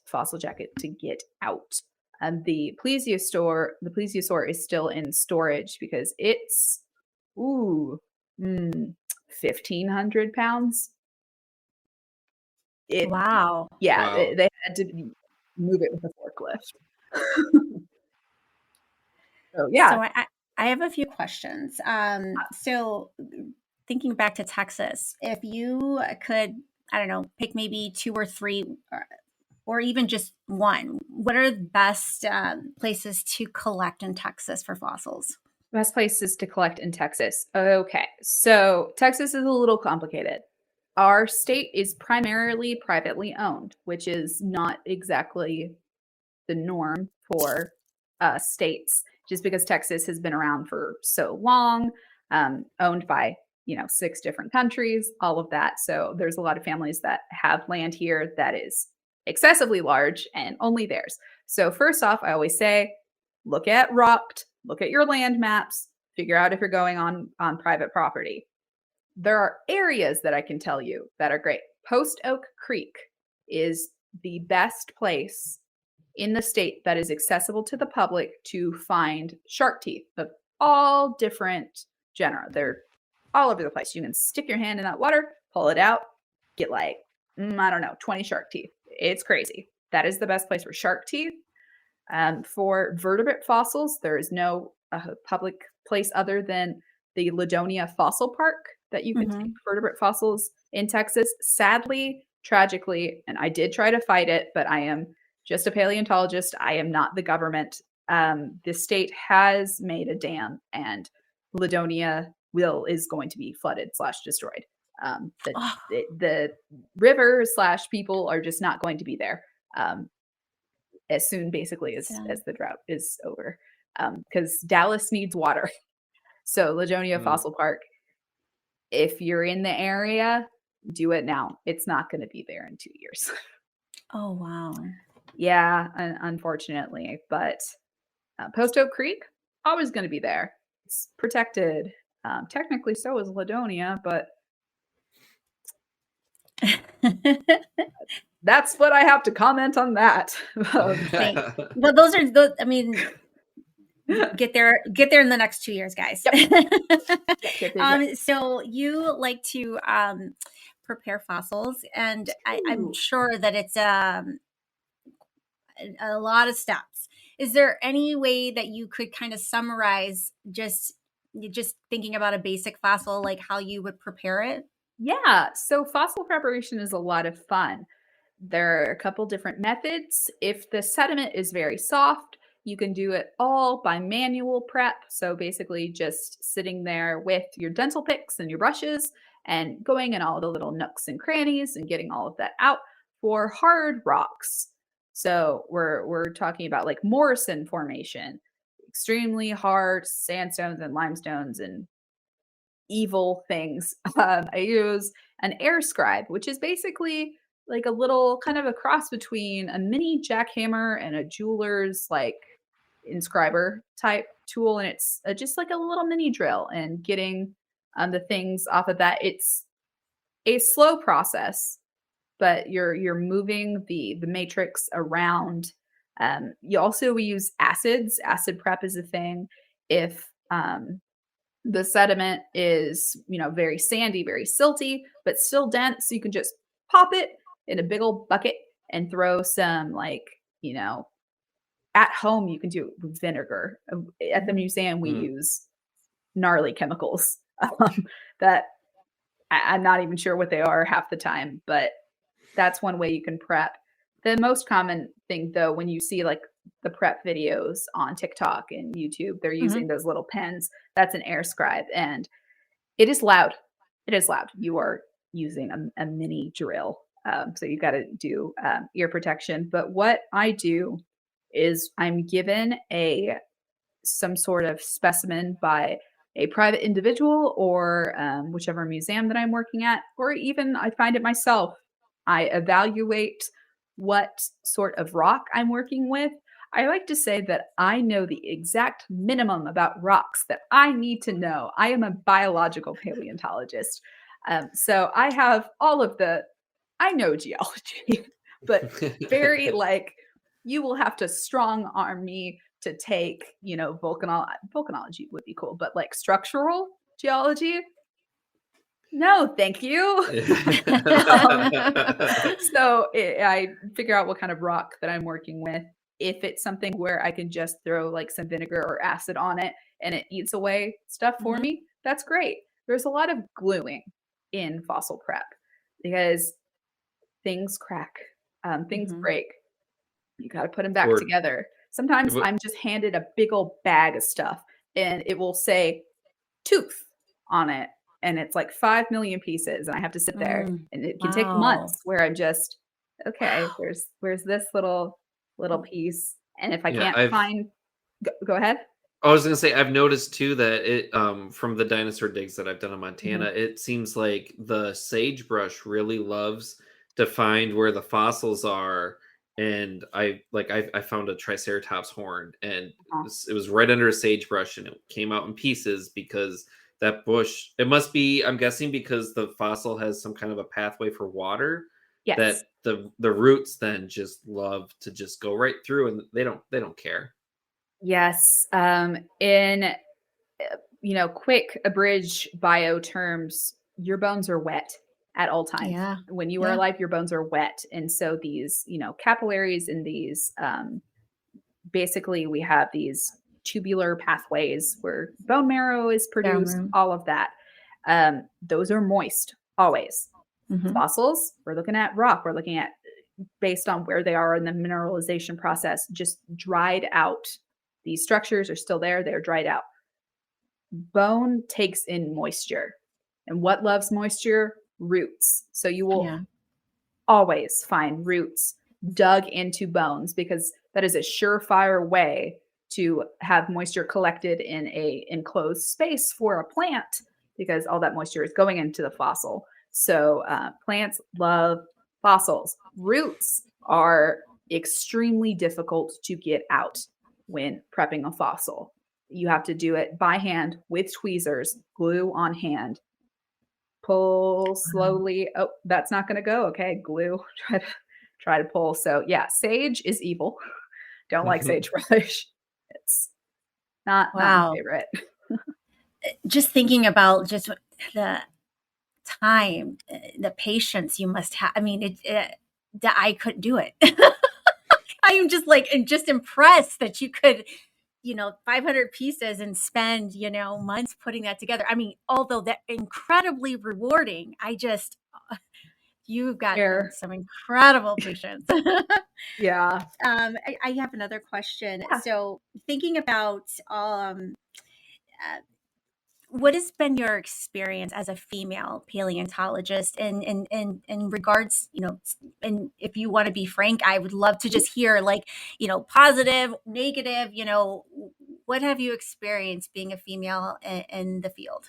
fossil jacket to get out. And the plesiosaur is still in storage because it's 1,500 pounds. Wow. Yeah, Wow. they had to move it with a forklift. So yeah. So I have a few questions. So thinking back to Texas, if you could, I don't know, pick maybe 2 or 3, or even just one, what are the best places to collect in Texas for fossils? Best places to collect in Texas. Okay, so Texas is a little complicated. Our state is primarily privately owned, which is not exactly the norm for states, just because Texas has been around for so long, owned by 6 different countries, all of that. So there's a lot of families that have land here that is excessively large and only theirs. So first off, I always say, look at ROCT, look at your land maps, figure out if you're going on private property. There are areas that I can tell you that are great. Post Oak Creek is the best place in the state that is accessible to the public to find shark teeth of all different genera. They're all over the place. You can stick your hand in that water, pull it out, get 20 shark teeth. It's crazy. That is the best place for shark teeth. For vertebrate fossils, there is no public place other than the Ladonia Fossil Park that you can take vertebrate fossils in Texas. Sadly, tragically, and I did try to fight it, but I am just a paleontologist. I am not the government. The state has made a dam, and Ladonia is going to be flooded / destroyed. The river / people are just not going to be there as soon, basically, as the drought is over, because Dallas needs water. So Ladonia Fossil Park, if you're in the area, do it now. It's not going to be there in 2 years. Oh, wow. Yeah, unfortunately. But Post Oak Creek, always going to be there. It's protected. Technically, so is Ladonia, but that's what I have to comment on that. Well, those, I mean, get there in the next 2 years, guys. Yep. So you like to prepare fossils, and I'm sure that it's a lot of steps. Is there any way that you could kind of summarize just thinking about a basic fossil, like how you would prepare it? Yeah, so fossil preparation is a lot of fun. There are a couple different methods. If the sediment is very soft, you can do it all by manual prep. So basically just sitting there with your dental picks and your brushes and going in all the little nooks and crannies and getting all of that out. For hard rocks, so we're talking about like Morrison Formation, extremely hard sandstones and limestones and evil things. I use an air scribe, which is basically like a little kind of a cross between a mini jackhammer and a jeweler's inscriber type tool, and it's just like a little mini drill, and getting the things off of that. It's a slow process, but you're moving the matrix around. We use acids. Acid prep is a thing. If the sediment is very sandy, very silty, but still dense, you can just pop it in a big old bucket and throw some at home you can do it with vinegar. At the museum we use gnarly chemicals that I'm not even sure what they are half the time, but that's one way you can prep. The most common thing, though, when you see the prep videos on TikTok and YouTube, they're using those little pens. That's an air scribe, and it is loud. It is loud. You are using a mini drill, so you got to do ear protection. But what I do is I'm given some sort of specimen by a private individual or whichever museum that I'm working at, or even I find it myself. I evaluate what sort of rock I'm working with. I like to say that I know the exact minimum about rocks that I need to know. I am a biological paleontologist. So I have I know geology, but very you will have to strong arm me to take, volcanology would be cool, but structural geology, no, thank you. So I figure out what kind of rock that I'm working with. If it's something where I can just throw some vinegar or acid on it and it eats away stuff for me, that's great. There's a lot of gluing in fossil prep because things crack, things break. You got to put them back together. Sometimes I'm just handed a big old bag of stuff and it will say tooth on it. And it's 5 million pieces. And I have to sit there and it can take months where I'm just, okay, where's this little piece? And if I can't find, go ahead. I was going to say, I've noticed too that it, from the dinosaur digs that I've done in Montana, it seems like the sagebrush really loves to find where the fossils are. And I found a triceratops horn and it was right under a sagebrush and it came out in pieces because that bush, it must be, I'm guessing because the fossil has some kind of a pathway for water that the roots then just love to just go right through and they don't care. Yes. In quick abridged bio terms, your bones are wet at all times. Yeah. When you are alive, your bones are wet. And so these, capillaries and these, basically we have these tubular pathways where bone marrow is produced, all of that. Those are moist always. Fossils, we're looking at rock. We're looking at, based on where they are in the mineralization process, just dried out. These structures are still there. They're dried out. Bone takes in moisture. And what loves moisture? Roots. So you will always find roots dug into bones because that is a surefire way to have moisture collected in a enclosed space for a plant because all that moisture is going into the fossil. So plants love fossils. Roots are extremely difficult to get out when prepping a fossil. You have to do it by hand with tweezers, glue on hand. Pull slowly. Oh, that's not going to go. Okay, glue. Try to pull. So yeah, sage is evil. Don't like sagebrush. It's not my favorite. Just thinking about just the time, the patience you must have. I mean, I couldn't do it. I am just impressed that you could, 500 pieces and spend, months putting that together. I mean, although that incredibly rewarding, you've got some incredible patience. Yeah. I have another question. Yeah. So thinking about what has been your experience as a female paleontologist in regards, and if you want to be frank, I would love to just hear positive, negative, what have you experienced being a female in the field?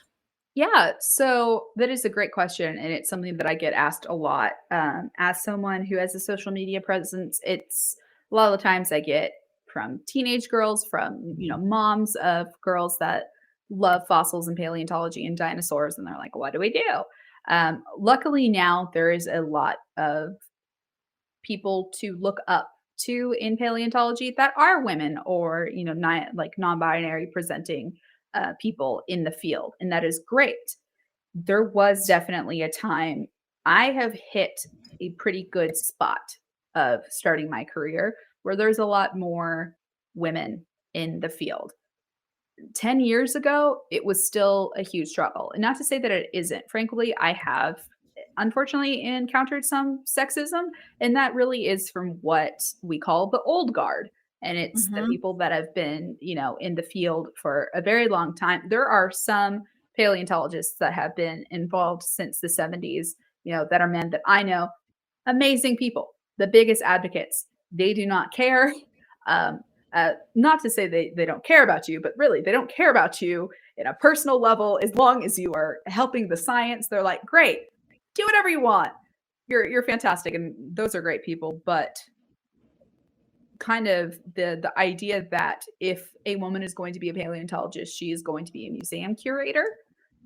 Yeah, so that is a great question. And it's something that I get asked a lot. As someone who has a social media presence, it's a lot of the times I get from teenage girls, from, moms of girls that love fossils and paleontology and dinosaurs. And they're like, what do we do? Luckily now there is a lot of people to look up to in paleontology that are women or, non-binary presenting people in the field. And that is great. There was definitely a time I have hit a pretty good spot of starting my career where there's a lot more women in the field. 10 years ago, it was still a huge struggle. And not to say that it isn't. Frankly, I have unfortunately encountered some sexism, and that really is from what we call the old guard. And it's the Mhm. people that have been, in the field for a very long time. There are some paleontologists that have been involved since the 70s, that are men that I know, amazing people, the biggest advocates. They do not care. Um, not to say they don't care about you, but really they don't care about you in a personal level. As long as you are helping the science, they're like, great, do whatever you want. You're fantastic. And those are great people. But kind of the idea that if a woman is going to be a paleontologist, she is going to be a museum curator.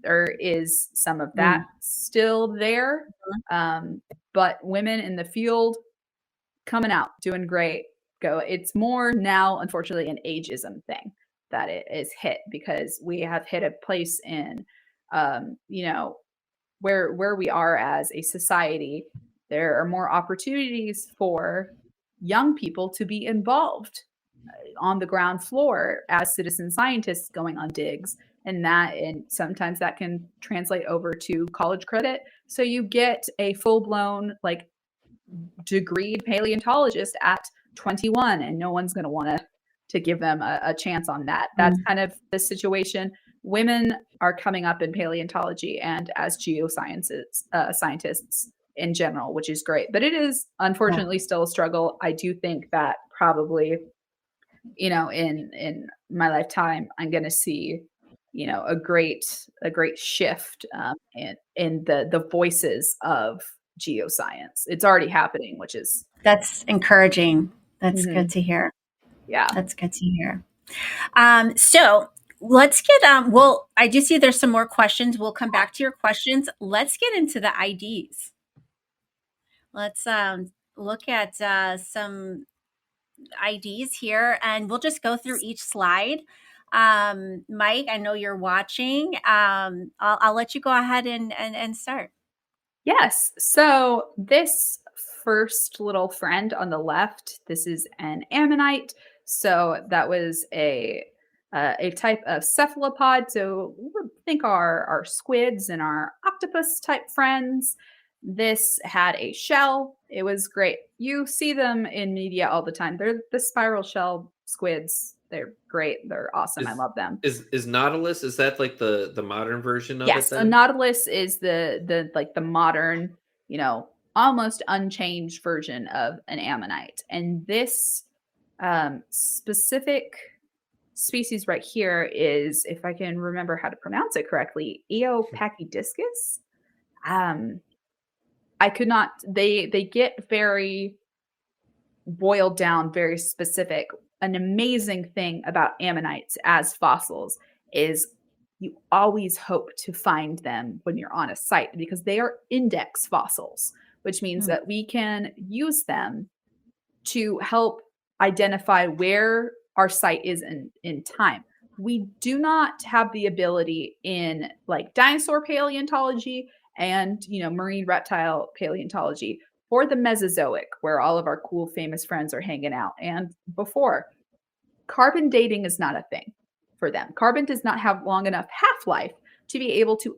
There is some of that still there. But women in the field coming out, doing great. Go. It's more now, unfortunately, an ageism thing that it is hit because we have hit a place in, where we are as a society. There are more opportunities for young people to be involved on the ground floor as citizen scientists going on digs, and sometimes that can translate over to college credit. So you get a full-blown like degreed paleontologist at 21, and no one's going to want to give them a chance on that. That's kind of the situation. Women are coming up in paleontology and as geosciences scientists in general, which is great. But it is unfortunately still a struggle. I do think that probably, in my lifetime, I'm going to see, a great shift in the voices of geoscience. It's already happening, which is That's encouraging. That's good to hear. Yeah. That's good to hear. So let's get well, I do see there's some more questions. We'll come back to your questions. Let's get into the IDs. Let's look at some IDs here, and we'll just go through each slide. Mike, I know you're watching. I'll let you go ahead and start. Yes. So this first little friend on the left, this is an ammonite. So that was a type of cephalopod. So we would think our squids and our octopus type friends. This had a shell. It was great. You see them in media all the time. They're the spiral shell squids. They're great. They're awesome. I love them. Is Nautilus, is that like the modern version of it Yes, a then? Nautilus is the like the modern, almost unchanged version of an ammonite. And this specific species right here is, if I can remember how to pronounce it correctly, Eopachydiascus. I could not. They get very boiled down, very specific. An amazing thing about ammonites as fossils is you always hope to find them when you're on a site because they are index fossils, which means that we can use them to help identify where our site is in time. We do not have the ability in like dinosaur paleontology and marine reptile paleontology or the Mesozoic, where all of our cool famous friends are hanging out. And before, carbon dating is not a thing for them. Carbon does not have long enough half-life to be able to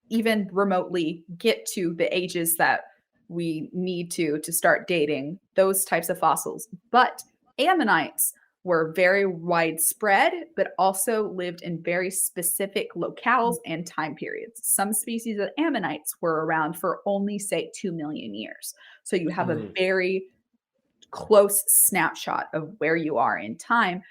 even remotely get to the ages that we need to start dating those types of fossils. But ammonites were very widespread, but also lived in very specific locales and time periods. Some species of ammonites were around for only, say, 2 million years. So you have a very close snapshot of where you are in time.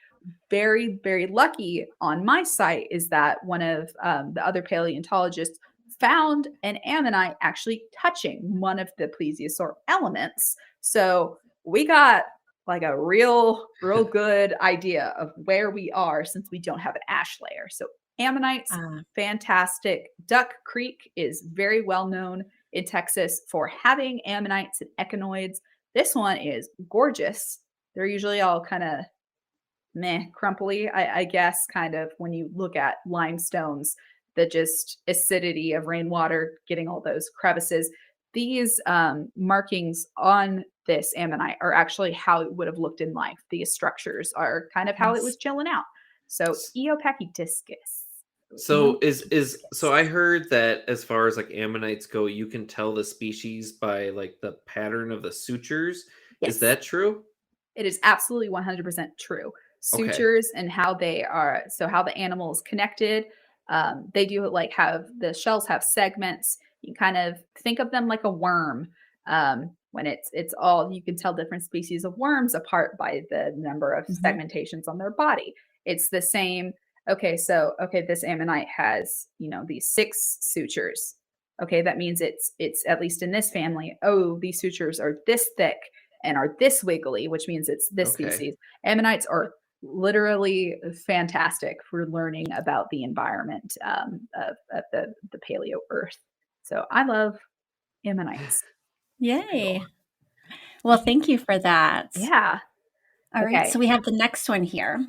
Very, very lucky on my site is that one of the other paleontologists found an ammonite actually touching one of the plesiosaur elements. So we got like a real good idea of where we are since we don't have an ash layer. So ammonites, fantastic. Duck Creek is very well known in Texas for having ammonites and echinoids. This one is gorgeous. They're usually all kind of crumply, I guess, kind of when you look at limestones, the just acidity of rainwater getting all those crevices. these markings on this ammonite are actually how it would have looked in life. These structures are kind of how it was chilling out. So Eopachytiscus. So so Eopachytiscus. I heard that as far as like ammonites go, you can tell the species by like the pattern of the sutures. Is Yes. that true? It is absolutely 100% true. Okay. Sutures and how they are, so how the animal is connected. They do like have the shells have segments. You kind of think of them like a worm. When it's all you can tell different species of worms apart by the number of Mhm. segmentations on their body. It's the same. Okay, so okay, this ammonite has these 6 sutures. Okay, that means it's at least in this family. Oh, these sutures are this thick and are this wiggly, which means it's this Okay. species. Ammonites are literally fantastic for learning about the environment of the paleo Earth. So I love ammonites. Yay. Well, thank you for that. Yeah. All right, Okay. so we have the next one here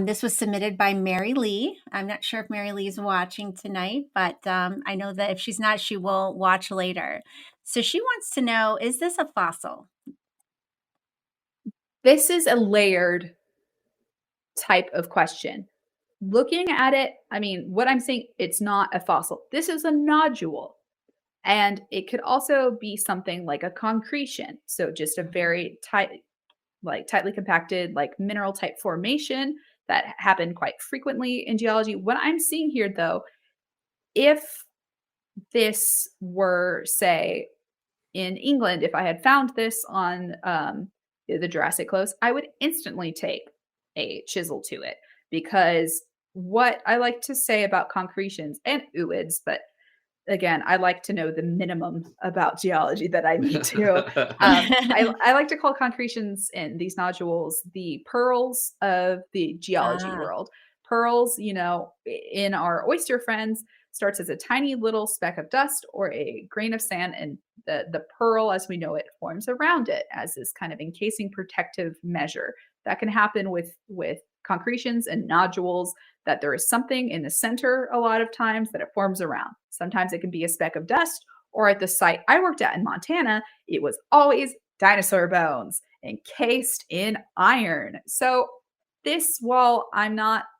this was submitted by Mary Lee. I'm not sure if Mary Lee is watching tonight, but I know that if she's not, she will watch later. So she wants to know, is this a fossil? This is a layered type of question. Looking at it, I mean, what I'm saying, it's not a fossil. This is a nodule. And it could also be something like a concretion. So just a very tightly compacted, like mineral type formation that happened quite frequently in geology. What I'm seeing here, though, if this were, say, in England, if I had found this on the Jurassic Close, I would instantly take a chisel to it because what I like to say about concretions and ooids, but again, I like to know the minimum about geology that I need to. I like to call concretions and these nodules the pearls of the geology Ah, world. Pearls, in our oyster friends, starts as a tiny little speck of dust or a grain of sand, and the pearl, as we know it, forms around it as this kind of encasing protective measure. That can happen with concretions and nodules, that there is something in the center a lot of times that it forms around. Sometimes it can be a speck of dust, or at the site I worked at in Montana, it was always dinosaur bones encased in iron. So this, while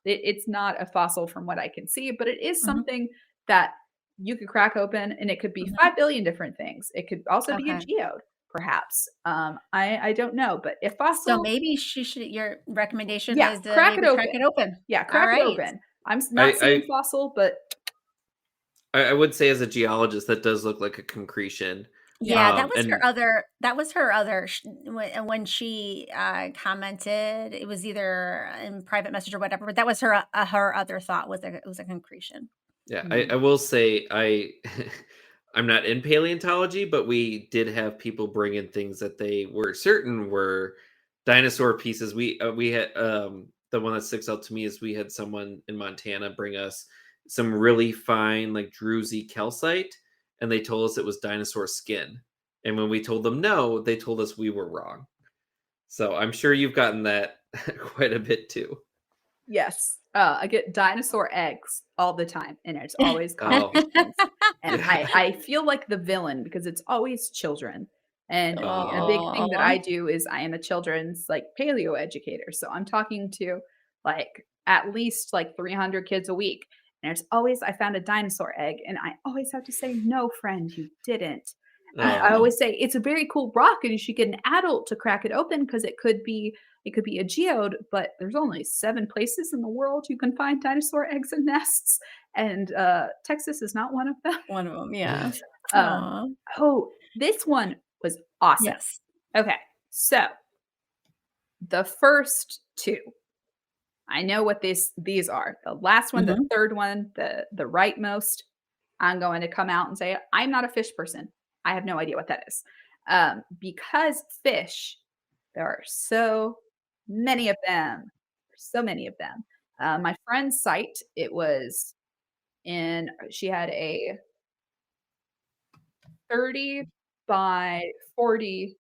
it's not a fossil from what I can see, but it is mhm, something that you could crack open and it could be mhm. 5 billion different things. It could also be a Okay. geode, perhaps. I don't know, but if So fossil, maybe your recommendation yeah, is to crack it maybe crack open. it open. Yeah, All crack it right. open. I'm not saying I fossil, but I would say as a geologist that does look like a concretion. yeah. Yeah, And that was her other when she commented, it was either in private message or whatever, but that was her other thought was it was a concretion. yeah, I Mm. will say I'm not in paleontology, but we did have people bring in things that they were certain were dinosaur pieces. We had the one that sticks out to me is we had someone in Montana bring us some really fine like druzy calcite, and they told us it was dinosaur skin. And when we told them no, they told us we were wrong. So I'm sure you've gotten that quite a bit too. Yes. I get dinosaur eggs all the time, and it's always Oh, concretions. And yeah. I feel like the villain because it's always children. And a Oh, big thing that I Aw. do is I am a children's like paleo educator. So I'm talking to like at least like 300 kids a week. And it's always, I found a dinosaur egg, and I always have to say, no, friend, you didn't. I oh. always say it's a very cool rock, and you should get an adult to crack it open because it could be a geode, but there's only 7 places in the world you can find dinosaur eggs and nests, and Texas is not one of them. One of them, yeah. Um, Aw. oh, this one was awesome. Yes. Okay, so the first 2, I know what these are. The last one, the Mhm. third one, the rightmost, I'm going to come out and say I'm not a fish person. I have no idea what that is. Because fish, there are so many of them. So many of them. My friend's site, it was she had a 30 by 40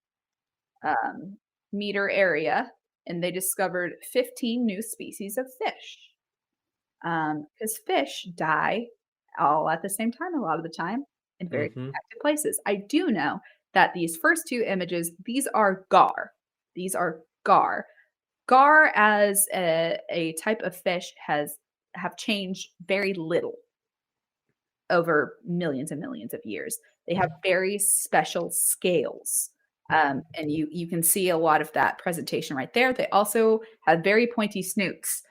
meter area, and they discovered 15 new species of fish. Because fish die all at the same time a lot of the time. in very Mm-hmm. protected places. I do know that these first two images, these are gar. These are gar. Gar as a type of fish have changed very little over millions and millions of years. They have very special scales. And you can see a lot of that presentation right there. They also have very pointy snooks,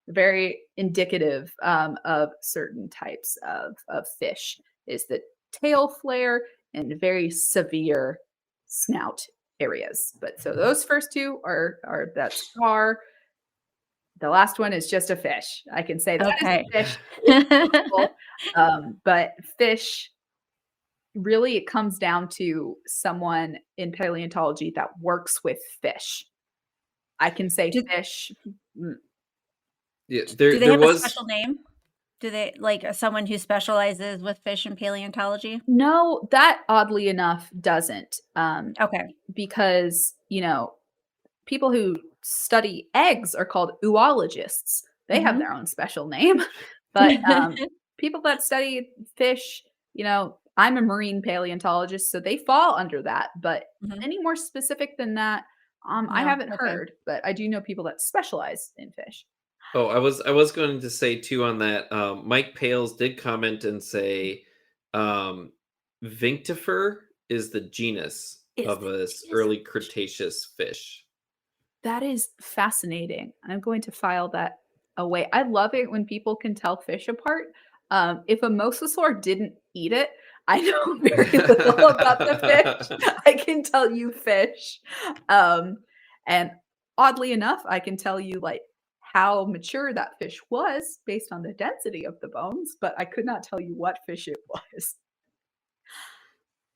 very indicative of certain types of fish. Is the tail flare and very severe snout areas. But so those first two are that scar. The last one is just a fish. I can say that is Okay. a fish. But fish, really, it comes down to someone in paleontology that works with fish. I can say Do fish. Yeah, do they there have a was. special name? Do they like someone who specializes with fish and paleontology? No, that oddly enough doesn't. Okay. Because, people who study eggs are called oologists. They have Mhm. their own special name. But people that study fish, I'm a marine paleontologist, so they fall under that. But Mhm. any more specific than that, I No, haven't okay. heard. But I do know people that specialize in fish. Oh, I was going to say too on that. Mike Pales did comment and say, um, Vinctifer is the genus Is of the this genus early Cretaceous fish. That is fascinating. I'm going to file that away. I love it when people can tell fish apart. If a mosasaur didn't eat it, I know very little about the fish. I can tell you fish. And oddly enough, I can tell you like how mature that fish was based on the density of the bones, but I could not tell you what fish it was.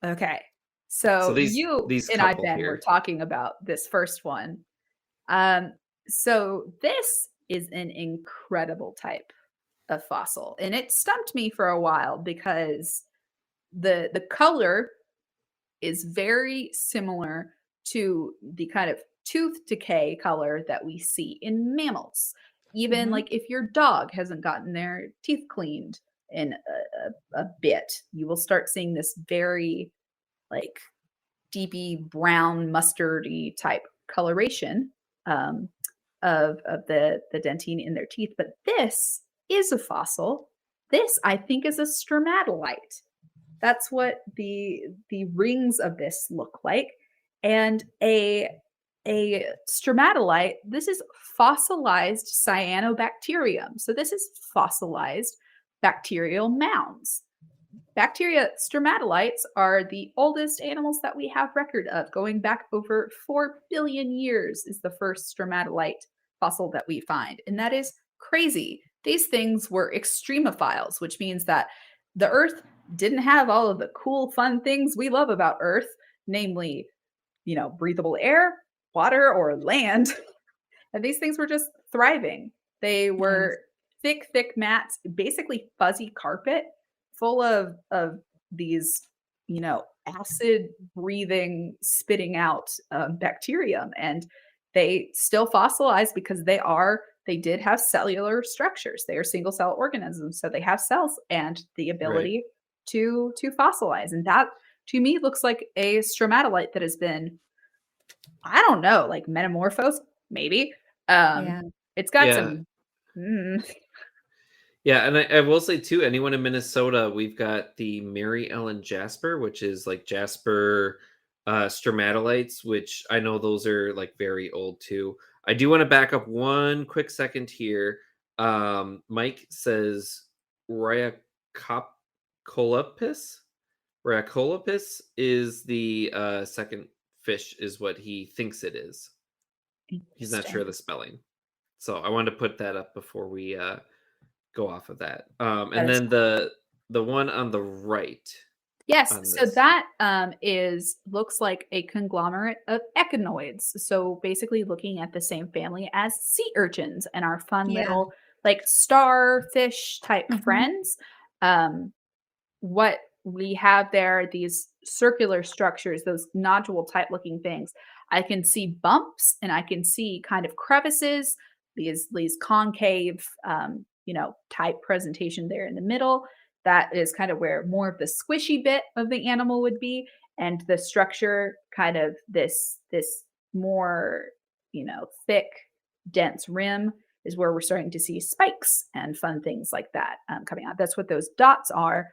Okay. So So these you these and I, couple Ben, were here. talking about this first one. um, so this is an incredible type of fossil, and it stumped me for a while because the color is very similar to the kind of tooth decay color that we see in mammals. Even Mhm. like if your dog hasn't gotten their teeth cleaned in a bit, you will start seeing this very like deepy brown mustardy type coloration um, of the dentine in their teeth. But this is a fossil. This, I think, is a stromatolite. That's what the rings of this look like. And a stromatolite, this is fossilized cyanobacterium. So this is fossilized bacterial mounds. Bacteria stromatolites are the oldest animals that we have record of. Going back over 4 billion years is the first stromatolite fossil that we find. And that is crazy. These things were extremophiles, which means that the Earth didn't have all of the cool, fun things we love about Earth, namely, breathable air, water, or land. And these things were just thriving. They Nice. were thick mats, basically fuzzy carpet full of these, acid breathing, spitting out bacterium. And they still fossilize because they did have cellular structures. They are single cell organisms. So they have cells and the Right. ability to fossilize. And that to me looks like a stromatolite that has been, I don't know, like metamorphosed, maybe. Um, Yeah. it's got Yeah. some. Mm, Yeah, and I will say too, anyone in Minnesota, we've got the Mary Ellen Jasper, which is like Jasper stromatolites, which I know those are like very old too. I do want to back up one quick second here. Mike says Rhyacolapis. Rhyacolapis is the second fish, is what he thinks it is. He's not sure of interesting. the spelling. So I wanted to put that up before we go off of that. That And is then the one on the right Yes, on so this. that is looks like a conglomerate of echinoids. So basically, looking at the same family as sea urchins and our fun Yeah. little like starfish type Mhm. friends. Um, what we have there, these circular structures, those nodule type looking things. I can see bumps and I can see kind of crevices, these concave, type presentation there in the middle. that is kind of where more of the squishy bit of the animal would be, and the structure kind of this more, thick, dense rim is where we're starting to see spikes and fun things like that coming out. That's what those dots are.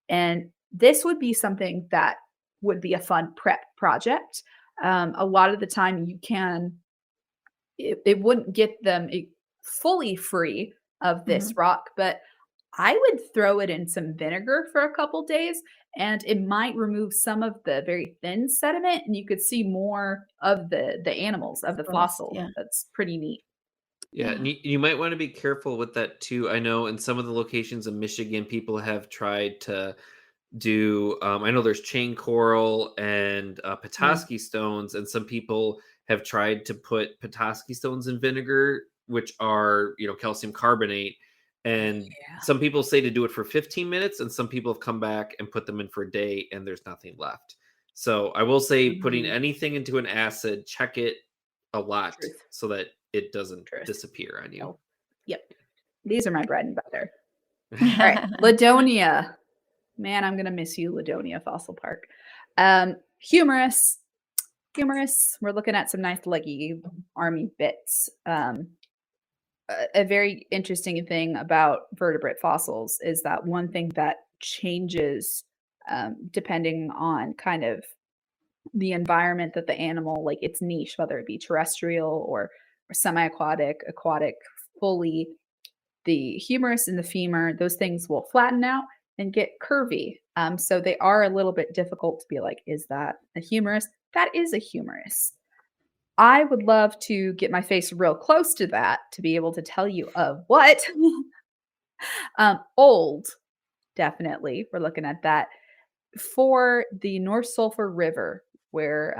And this would be something that would be a fun prep project. A lot of the time it wouldn't get them fully free of this rock, but I would throw it in some vinegar for a couple days, and it might remove some of the very thin sediment, and you could see more of the animals, of the fossil. Yeah. That's pretty neat. Yeah, and you might want to be careful with that too. I know in some of the locations in Michigan, people have tried to do. I know there's chain coral and Petoskey stones, and some people have tried to put Petoskey stones in vinegar, which are calcium carbonate. And some people say to do it for 15 minutes, and some people have come back and put them in for a day, and there's nothing left. So I will say, putting anything into an acid, check it a lot so that it doesn't disappear on you. Yep. These are my bread and butter. All right. Ladonia. Man, I'm going to miss you, Ladonia Fossil Park. Humerus. We're looking at some nice leggy army bits. A very interesting thing about vertebrate fossils is that one thing that changes depending on kind of the environment that the animal, like its niche, whether it be terrestrial or semi-aquatic, aquatic, fully, the humerus and the femur, those things will flatten out and get curvy. So they are a little bit difficult to be like, is that a humerus? That is a humerus. I would love to get my face real close to that to be able to tell you of what. Old, definitely. We're looking at that. For the North Sulphur River, where,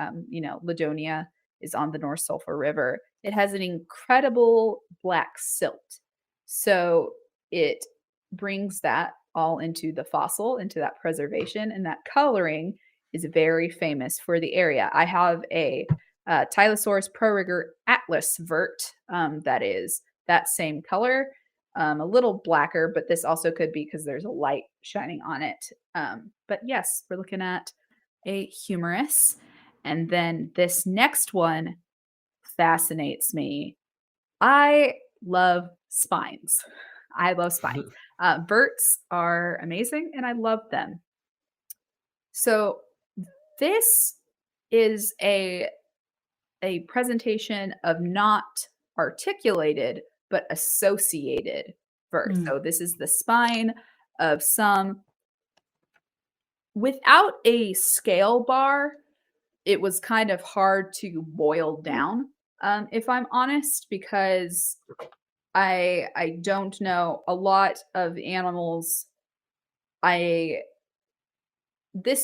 Ladonia is on the North Sulphur River, it has an incredible black silt. So it brings that all into the fossil, into that preservation, and that coloring is very famous for the area. I have a Tylosaurus prorigor atlas vert that is that same color, a little blacker, but this also could be because there's a light shining on it. But yes, we're looking at a humerus. And then this next one fascinates me. I love spines. Verts are amazing, and I love them. So this is a presentation of not articulated, but associated vert. So this is the spine of some. Without a scale bar, it was kind of hard to boil down, if I'm honest, because I don't know a lot of animals. This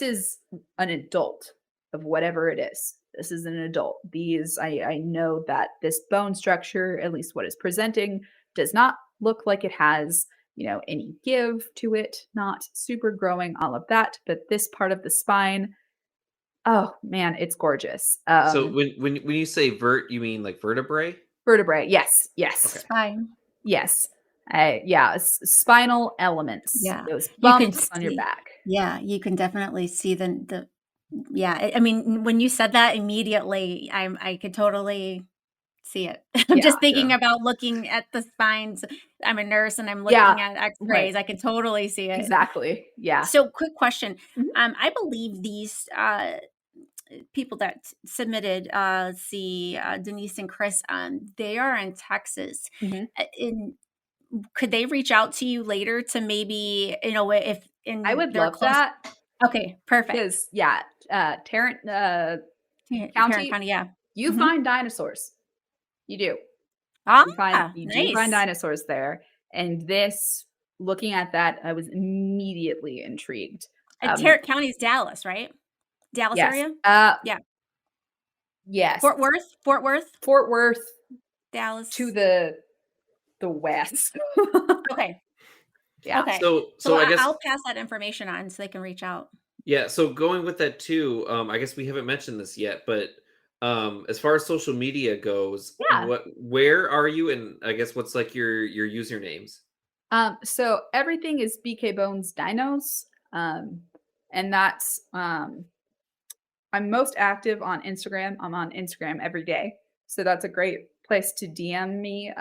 is an adult of whatever it is. This is an adult. I know that this bone structure, at least what is presenting, does not look like it has, any give to it, not super growing, all of that. But this part of the spine, oh man, it's gorgeous. So when you say vert, you mean like vertebrae? Vertebrae, yes. Okay. Spine. Yes. Spinal elements. Yeah. Those bumps on your back. Yeah, you can definitely see the yeah. I mean, when you said that immediately, I could totally see it. I'm just thinking about looking at the spines. I'm a nurse and I'm looking at x-rays. Right. I can totally see it. Exactly. Yeah. So quick question. I believe these people that submitted Denise and Chris, they are in Texas. Could they reach out to you later to maybe, if in I would love that. Okay, perfect. Because Tarrant County, yeah. You find dinosaurs. You do. You do find dinosaurs there. And this, looking at that, I was immediately intrigued. Tarrant County is Dallas, right? Dallas area? Yeah. Yes. Fort Worth. Dallas. To the west. Okay. Yeah. Okay. So I guess I'll pass that information on so they can reach out. Yeah. So going with that too, I guess we haven't mentioned this yet, but as far as social media goes, where are you? And I guess what's like your usernames? So everything is BK Bones Dinos. And that's I'm most active on Instagram. I'm on Instagram every day. So that's a great place to DM me.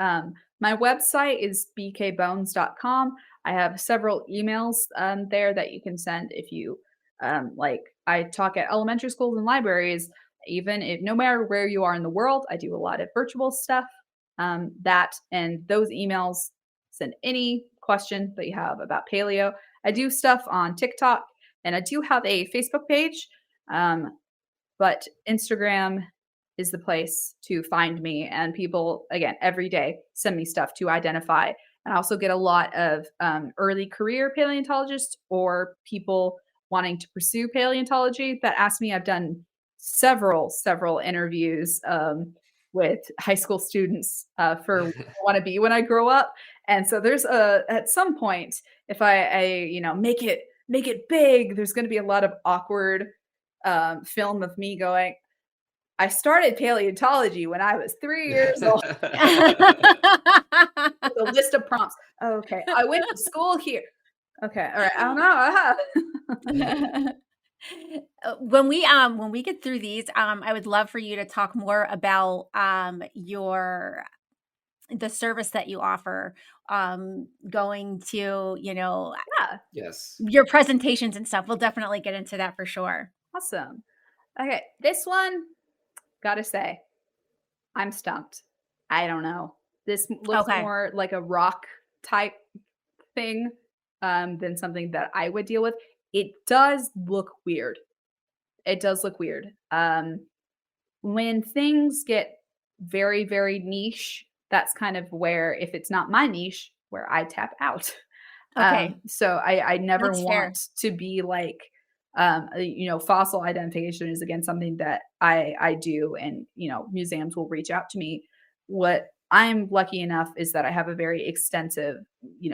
My website is bkbones.com. I have several emails there that you can send if you like. I talk at elementary schools and libraries, even if no matter where you are in the world, I do a lot of virtual stuff. That and those emails, send any question that you have about paleo. I do stuff on TikTok and I do have a Facebook page. But Instagram is the place to find me. And people, again, every day send me stuff to identify. And I also get a lot of early career paleontologists or people wanting to pursue paleontology that ask me. I've done several interviews with high school students for what I want to be when I grow up. And so there's at some point, if I make it big, there's going to be a lot of awkward film of me going, I started paleontology when I was 3 years old. With a list of prompts. Okay, I went to school here. Okay, all right. I don't know. When we get through these, I would love for you to talk more about the service that you offer, going to Yeah, Yes. your presentations and stuff. We'll definitely get into that for sure. awesome. Okay, this one, gotta say, I'm stumped. I don't know. This looks Okay. more like a rock type thing than something that I would deal with. It does look weird. It does look weird. When things get very, very niche, that's kind of where, if it's not my niche, where I tap out. Okay. So I never That's fair. want to be like, fossil identification is again something that I do, and museums will reach out to me. What I'm lucky enough is that I have a very extensive,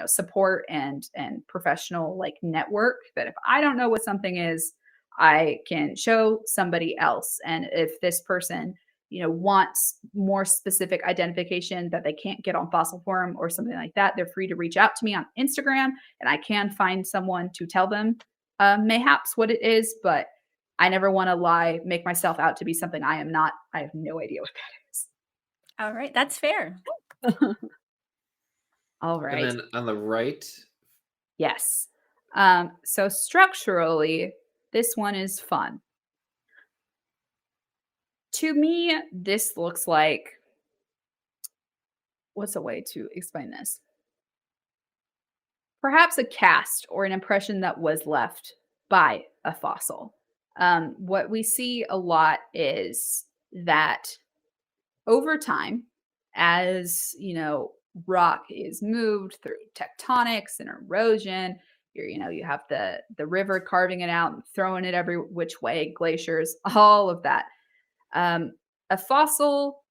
support and professional like network that if I don't know what something is, I can show somebody else. And if this person, wants more specific identification that they can't get on Fossil Forum or something like that, they're free to reach out to me on Instagram, and I can find someone to tell them mayhaps what it is. But I never want to lie, make myself out to be something I am not. I have no idea what that is. All right. That's fair. All And right. then on the right, Yes. So structurally, this one is fun. To me, this looks like, what's a way to explain this? Perhaps a cast or an impression that was left by a fossil. What we see a lot is that over time, as rock is moved through tectonics and erosion, you have the river carving it out and throwing it every which way, glaciers, all of that. A fossil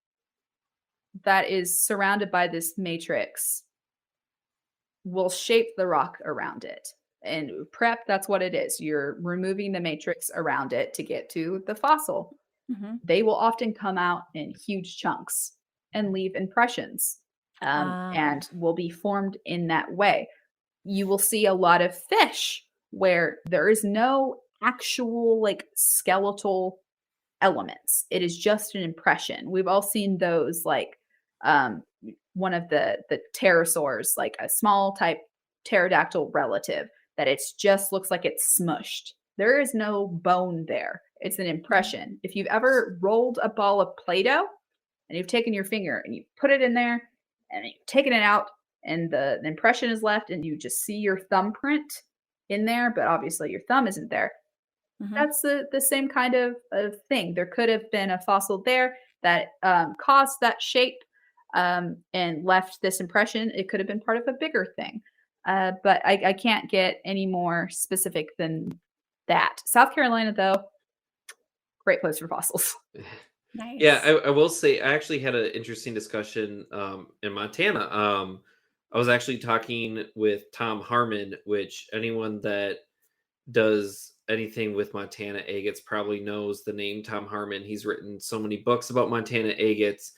that is surrounded by this matrix will shape the rock around it. And prep, that's what it is. You're removing the matrix around it to get to the fossil. Mhm. They will often come out in huge chunks and leave impressions, and will be formed in that way. You will see a lot of fish where there is no actual like skeletal elements. It is just an impression. We've all seen those, like one of the pterosaurs, like a small type pterodactyl relative, that it's just looks like it's smushed. There is no bone there. It's an impression. If you've ever rolled a ball of Play-Doh and you've taken your finger and you put it in there and you've taken it out and the impression is left and you just see your thumbprint in there, but obviously your thumb isn't there. Mhm. That's the same kind of thing. There could have been a fossil there that caused that shape and left this impression. It could have been part of a bigger thing. But I can't get any more specific than that. South Carolina, though, great place for fossils. Nice. yeah, I will say I actually had an interesting discussion in Montana. I was actually talking with Tom Harmon, which anyone that does anything with Montana agates probably knows the name Tom Harmon. He's written so many books about Montana agates.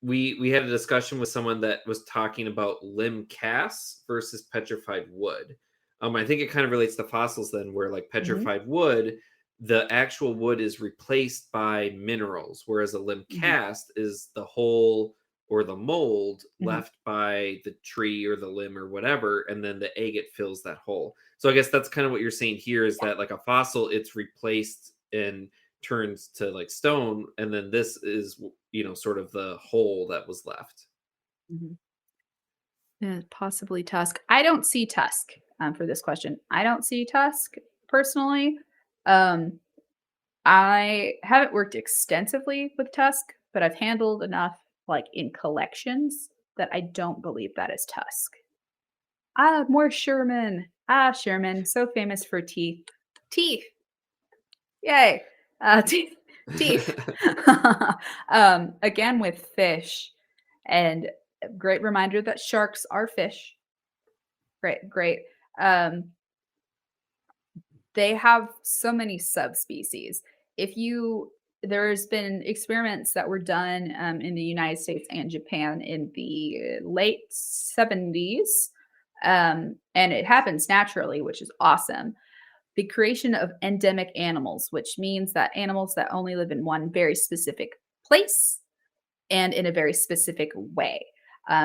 we had a discussion with someone that was talking about limb casts versus petrified wood. I think it kind of relates to fossils then, where like petrified wood, the actual wood is replaced by minerals, whereas a limb cast is the hole or the mold left by the tree or the limb or whatever, and then the agate fills that hole. So I guess that's kind of what you're saying here, is that like a fossil, it's replaced and turns to like stone, and then this is, you know, sort of the hole that was left. Possibly tusk. I don't see tusk for this question. I don't see tusk personally. I haven't worked extensively with tusk, but I've handled enough like in collections that I don't believe that is tusk. More Sherman. Sherman, so famous for teeth. Teeth. Yay. Teeth. Teeth. Again with fish, and great reminder that sharks are fish. Great. They have so many subspecies. There's been experiments that were done in the United States and Japan in the late 70s, and it happens naturally, which is awesome. The creation of endemic animals, which means that animals that only live in one very specific place and in a very specific way.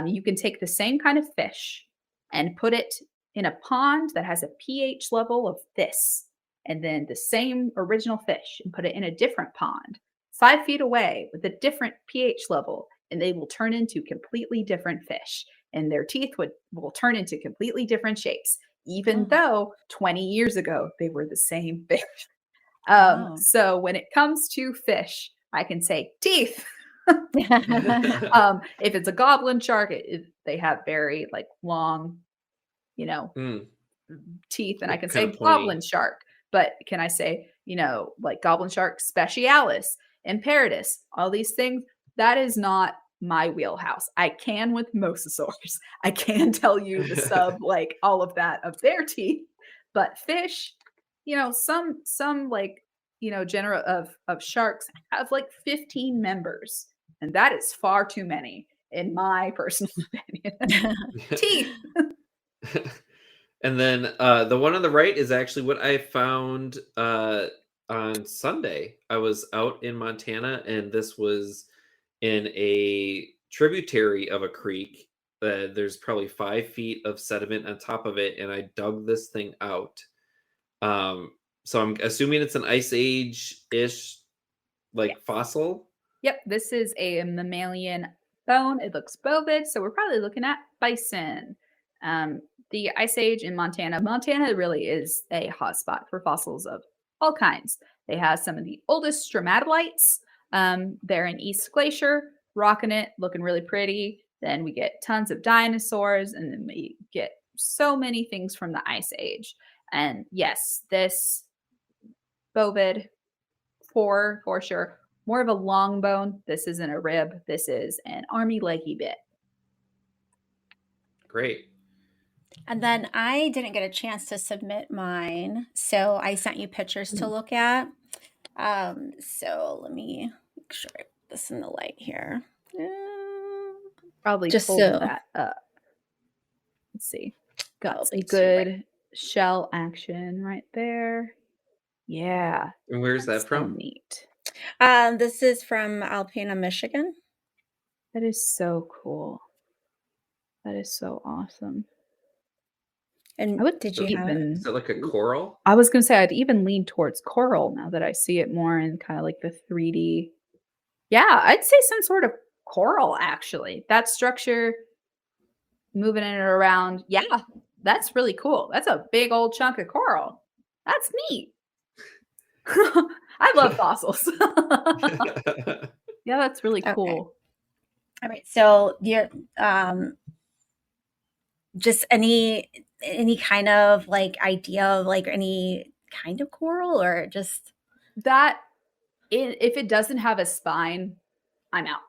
You can take the same kind of fish and put it in a pond that has a pH level of this, and then the same original fish and put it in a different pond 5 feet away with a different pH level, and they will turn into completely different fish, and their teeth will turn into completely different shapes, even though 20 years ago they were the same fish. So when it comes to fish, I can say teeth. If it's a goblin shark, they have very like long, teeth, and I can say goblin shark. But can I say, like goblin shark specialis, imperatus, all these things? That is not my wheelhouse. I can with mosasaurs. I can tell you the like all of that of their teeth, but fish, some like, genera of sharks have like 15 members, and that is far too many in my personal opinion. Teeth. And then the one on the right is actually what I found on Sunday. I was out in Montana, and this was in a tributary of a creek. There's probably 5 feet of sediment on top of it, and I dug this thing out. So I'm assuming it's an Ice Age-ish fossil. Yep, this is a mammalian bone. It looks bovid, so we're probably looking at bison. The Ice Age in Montana. Montana really is a hotspot for fossils of all kinds. They have some of the oldest stromatolites. They're in East Glacier, rocking it, looking really pretty. Then we get tons of dinosaurs, and then we get so many things from the Ice Age. And yes, this bovid, for sure, more of a long bone. This isn't a rib. This is an army leggy bit. Great. And then I didn't get a chance to submit mine, so I sent you pictures to look at. So let me make sure I put this in the light here. Probably just pull that up. Let's see. Got some good shell action right there. Yeah. And where's that from? So neat. This is from Alpena, Michigan. That is so cool. That is so awesome. And is it like a coral? I was going to say I'd even lean towards coral now that I see it more in kind of like the 3D. Yeah, I'd say some sort of coral, actually. That structure, moving it around. Yeah, that's really cool. That's a big old chunk of coral. That's neat. I love fossils. Yeah, that's really cool. Okay. All right, so you're just any kind of like idea of like any kind of coral, or just that if it doesn't have a spine, I'm out.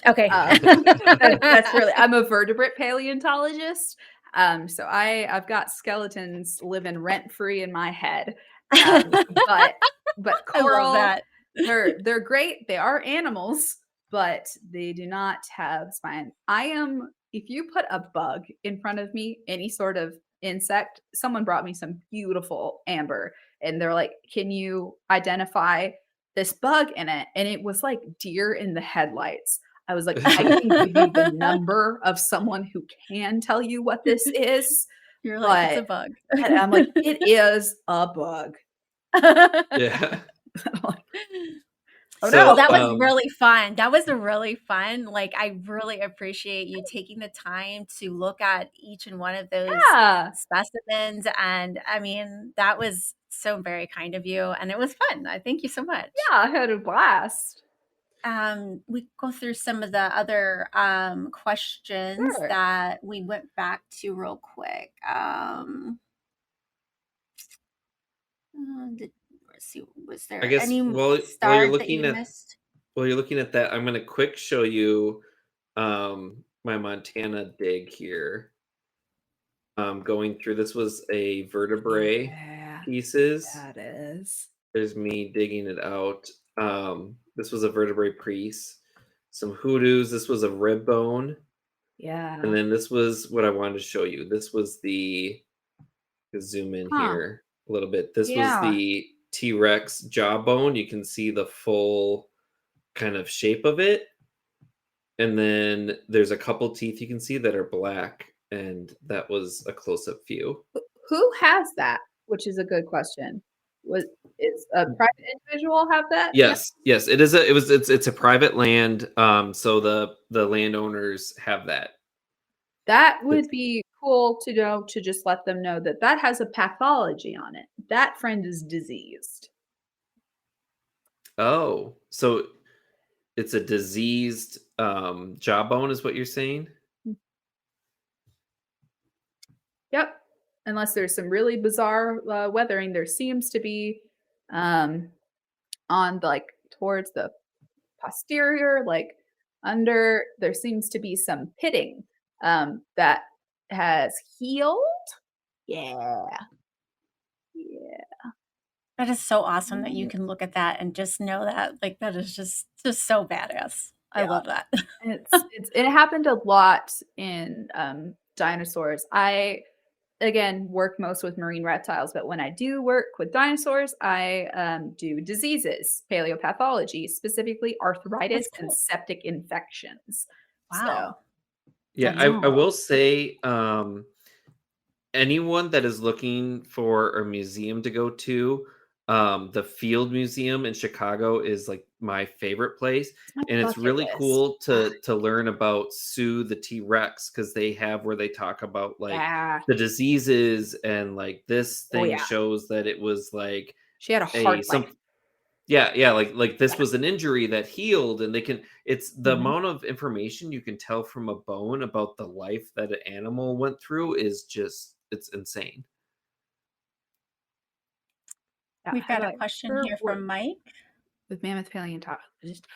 Okay. That's really, I'm a vertebrate paleontologist. So I've got skeletons living rent free in my head. But coral, they're great. They are animals, but they do not have spine. If you put a bug in front of me, any sort of insect, someone brought me some beautiful amber and they're like, can you identify this bug in it? And it was like deer in the headlights. I was like, I can give you the number of someone who can tell you what this is. You're like, it's a bug. And I'm like, it is a bug. Yeah. Oh, So, no. That was really fun. That was really fun. Like, I really appreciate you taking the time to look at each and one of those specimens. And I mean, that was so very kind of you. And it was fun. I thank you so much. Yeah, I had a blast. We go through some of the other questions that we went back to real quick. Let's see, was there any stars that you missed? While you're looking at that, I'm going to quick show you my Montana dig here. Going through, this was a vertebrae pieces. That is. There's me digging it out. This was a vertebrae piece. Some hoodoos. This was a rib bone. Yeah. And then this was what I wanted to show you. This was the zoom in here a little bit. This was the T-Rex jawbone. You can see the full kind of shape of it. And then there's a couple teeth you can see that are black. And that was a close-up view. Who has that? Which is a good question. Is a private individual have that? Yes, yes. It's a private land. So the landowners have that. That would be cool to know, to just let them know that that has a pathology on it. That friend is diseased. Oh, so it's a diseased jawbone is what you're saying? Yep. Unless there's some really bizarre weathering, there seems to be on towards the posterior, like under, there seems to be some pitting that has healed. Yeah. That is so awesome that you can look at that and just know that. Like, that is just so badass. I love that. It happened a lot in dinosaurs. I, again, work most with marine reptiles, but when I do work with dinosaurs, I do diseases, paleopathology, specifically arthritis and septic infections. Wow. So, yeah, I will say anyone that is looking for a museum to go to, the Field Museum in Chicago is like my favorite place. And it's really cool to learn about Sue the T-Rex, because they have where they talk about like the diseases, and like this thing shows that it was like she had a hard life. Yeah, like this was an injury that healed, and it's the amount of information you can tell from a bone about the life that an animal went through is just, it's insane. We've got a question here from Mike. With Mammoth Paleontologist.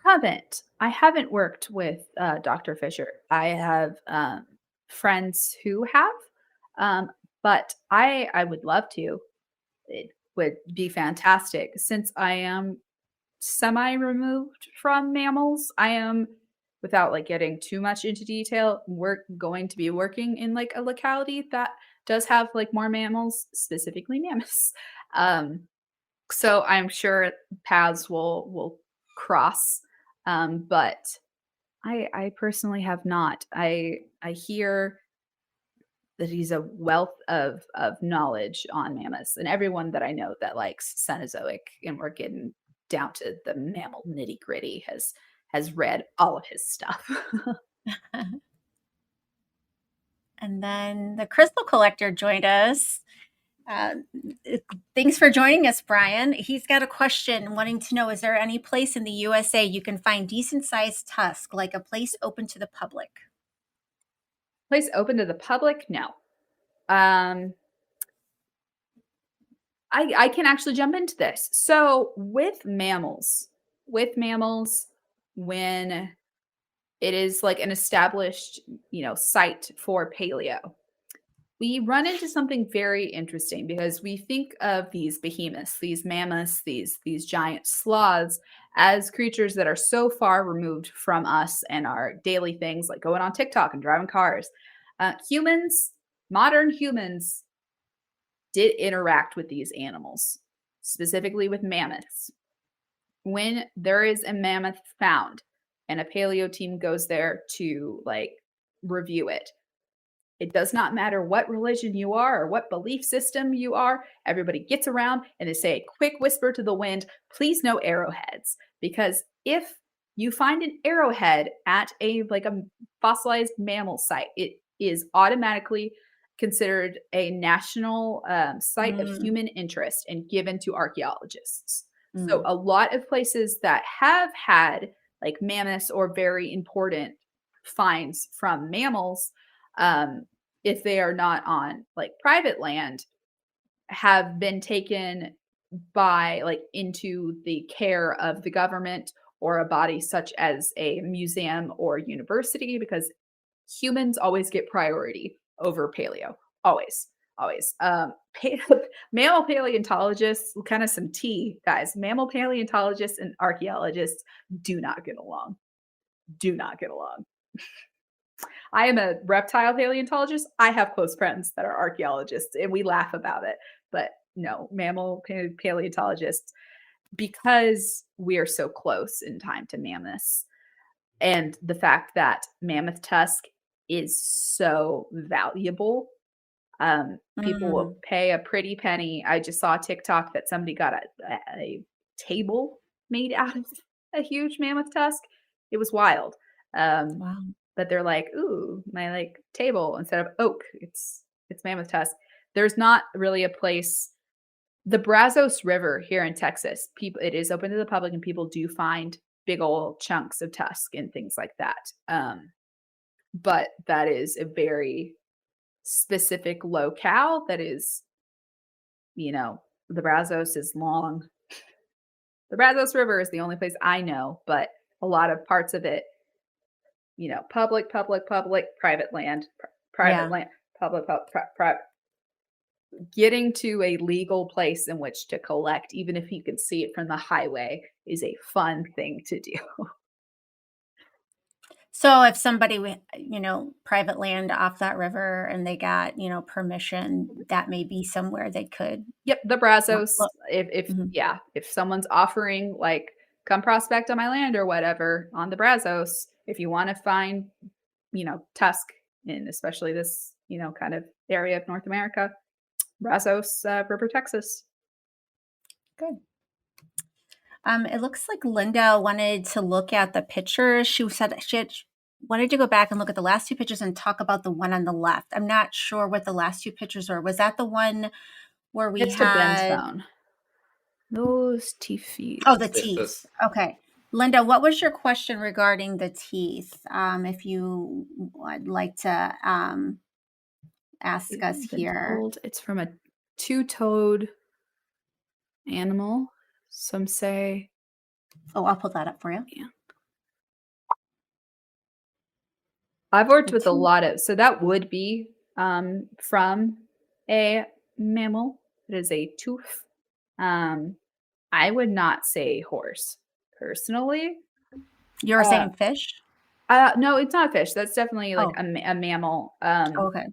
I haven't worked with Dr. Fisher. I have friends who have, but I would love to. It would be fantastic. Since I am semi-removed from mammals, I am, without like getting too much into detail, going to be working in like a locality that does have like more mammals, specifically mammoths. So I'm sure paths will cross, but I personally have not. I hear that he's a wealth of knowledge on mammoths, and everyone that I know that likes Cenozoic, and we're getting down to the mammal nitty gritty, has read all of his stuff. And then the crystal collector joined us. Thanks for joining us, Brian. He's got a question wanting to know, is there any place in the USA you can find decent sized tusk, like a place open to the public? Place open to the public? No. I can actually jump into this. So with mammals, when it is like an established, site for paleo, we run into something very interesting because we think of these behemoths, these mammoths, these giant sloths as creatures that are so far removed from us and our daily things like going on TikTok and driving cars. Humans, modern humans, did interact with these animals, specifically with mammoths. When there is a mammoth found and a paleo team goes there to like review it, it does not matter what religion you are or what belief system you are. Everybody gets around and they say a quick whisper to the wind, please no arrowheads. Because if you find an arrowhead at a fossilized mammal site, it is automatically considered a national site of human interest and given to archaeologists. So a lot of places that have had like mammoths or very important finds from mammals, if they are not on like private land, have been taken by like into the care of the government or a body such as a museum or university, because humans always get priority over paleo. Always. Mammal paleontologists, kind of some tea, guys. Mammal paleontologists and archaeologists do not get along. I am a reptile paleontologist. I have close friends that are archaeologists and we laugh about it. But no, mammal paleontologists, because we are so close in time to mammoths, and the fact that mammoth tusk is so valuable, people will pay a pretty penny. I just saw a TikTok that somebody got a table made out of a huge mammoth tusk. It was wild. Wow. But they're like, ooh, my like table instead of oak, it's mammoth tusk. There's not really a place. The Brazos River here in Texas, it is open to the public and people do find big old chunks of tusk and things like that. But that is a very specific locale that is, the Brazos is long. The Brazos River is the only place I know, but a lot of parts of it, public, private land, land, public, private. Getting to a legal place in which to collect, even if you can see it from the highway, is a fun thing to do. So if somebody, private land off that river and they got, permission, that may be somewhere they could. Yep, the Brazos. If someone's offering like, come prospect on my land or whatever on the Brazos, if you want to find, tusk in especially this, kind of area of North America, Brazos River, Texas. Good. It looks like Linda wanted to look at the pictures. She said she wanted to go back and look at the last two pictures and talk about the one on the left. I'm not sure what the last two pictures were. Was that the one where we had phone? Those teeth. Oh, the teeth. Okay. Linda, what was your question regarding the teeth? If you would like to ask us here. It's from a two-toed animal. Some say. Oh, I'll pull that up for you. Yeah. I've worked with a lot of, so that would be from a mammal. It is a tooth. I would not say horse personally. You're saying fish? No, it's not a fish. That's definitely like a mammal. Okay.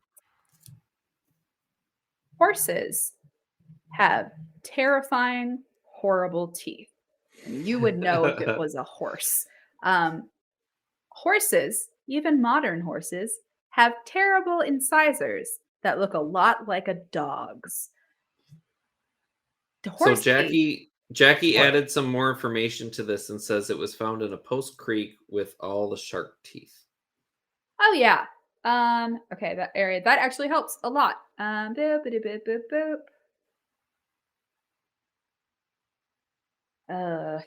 Horses have terrifying, horrible teeth. You would know if it was a horse. Horses, even modern horses, have terrible incisors that look a lot like a dog's. So Jackie added some more information to this and says it was found in a post creek with all the shark teeth. Oh yeah. Okay, that area that actually helps a lot. Boop, boop, boop, boop, boop.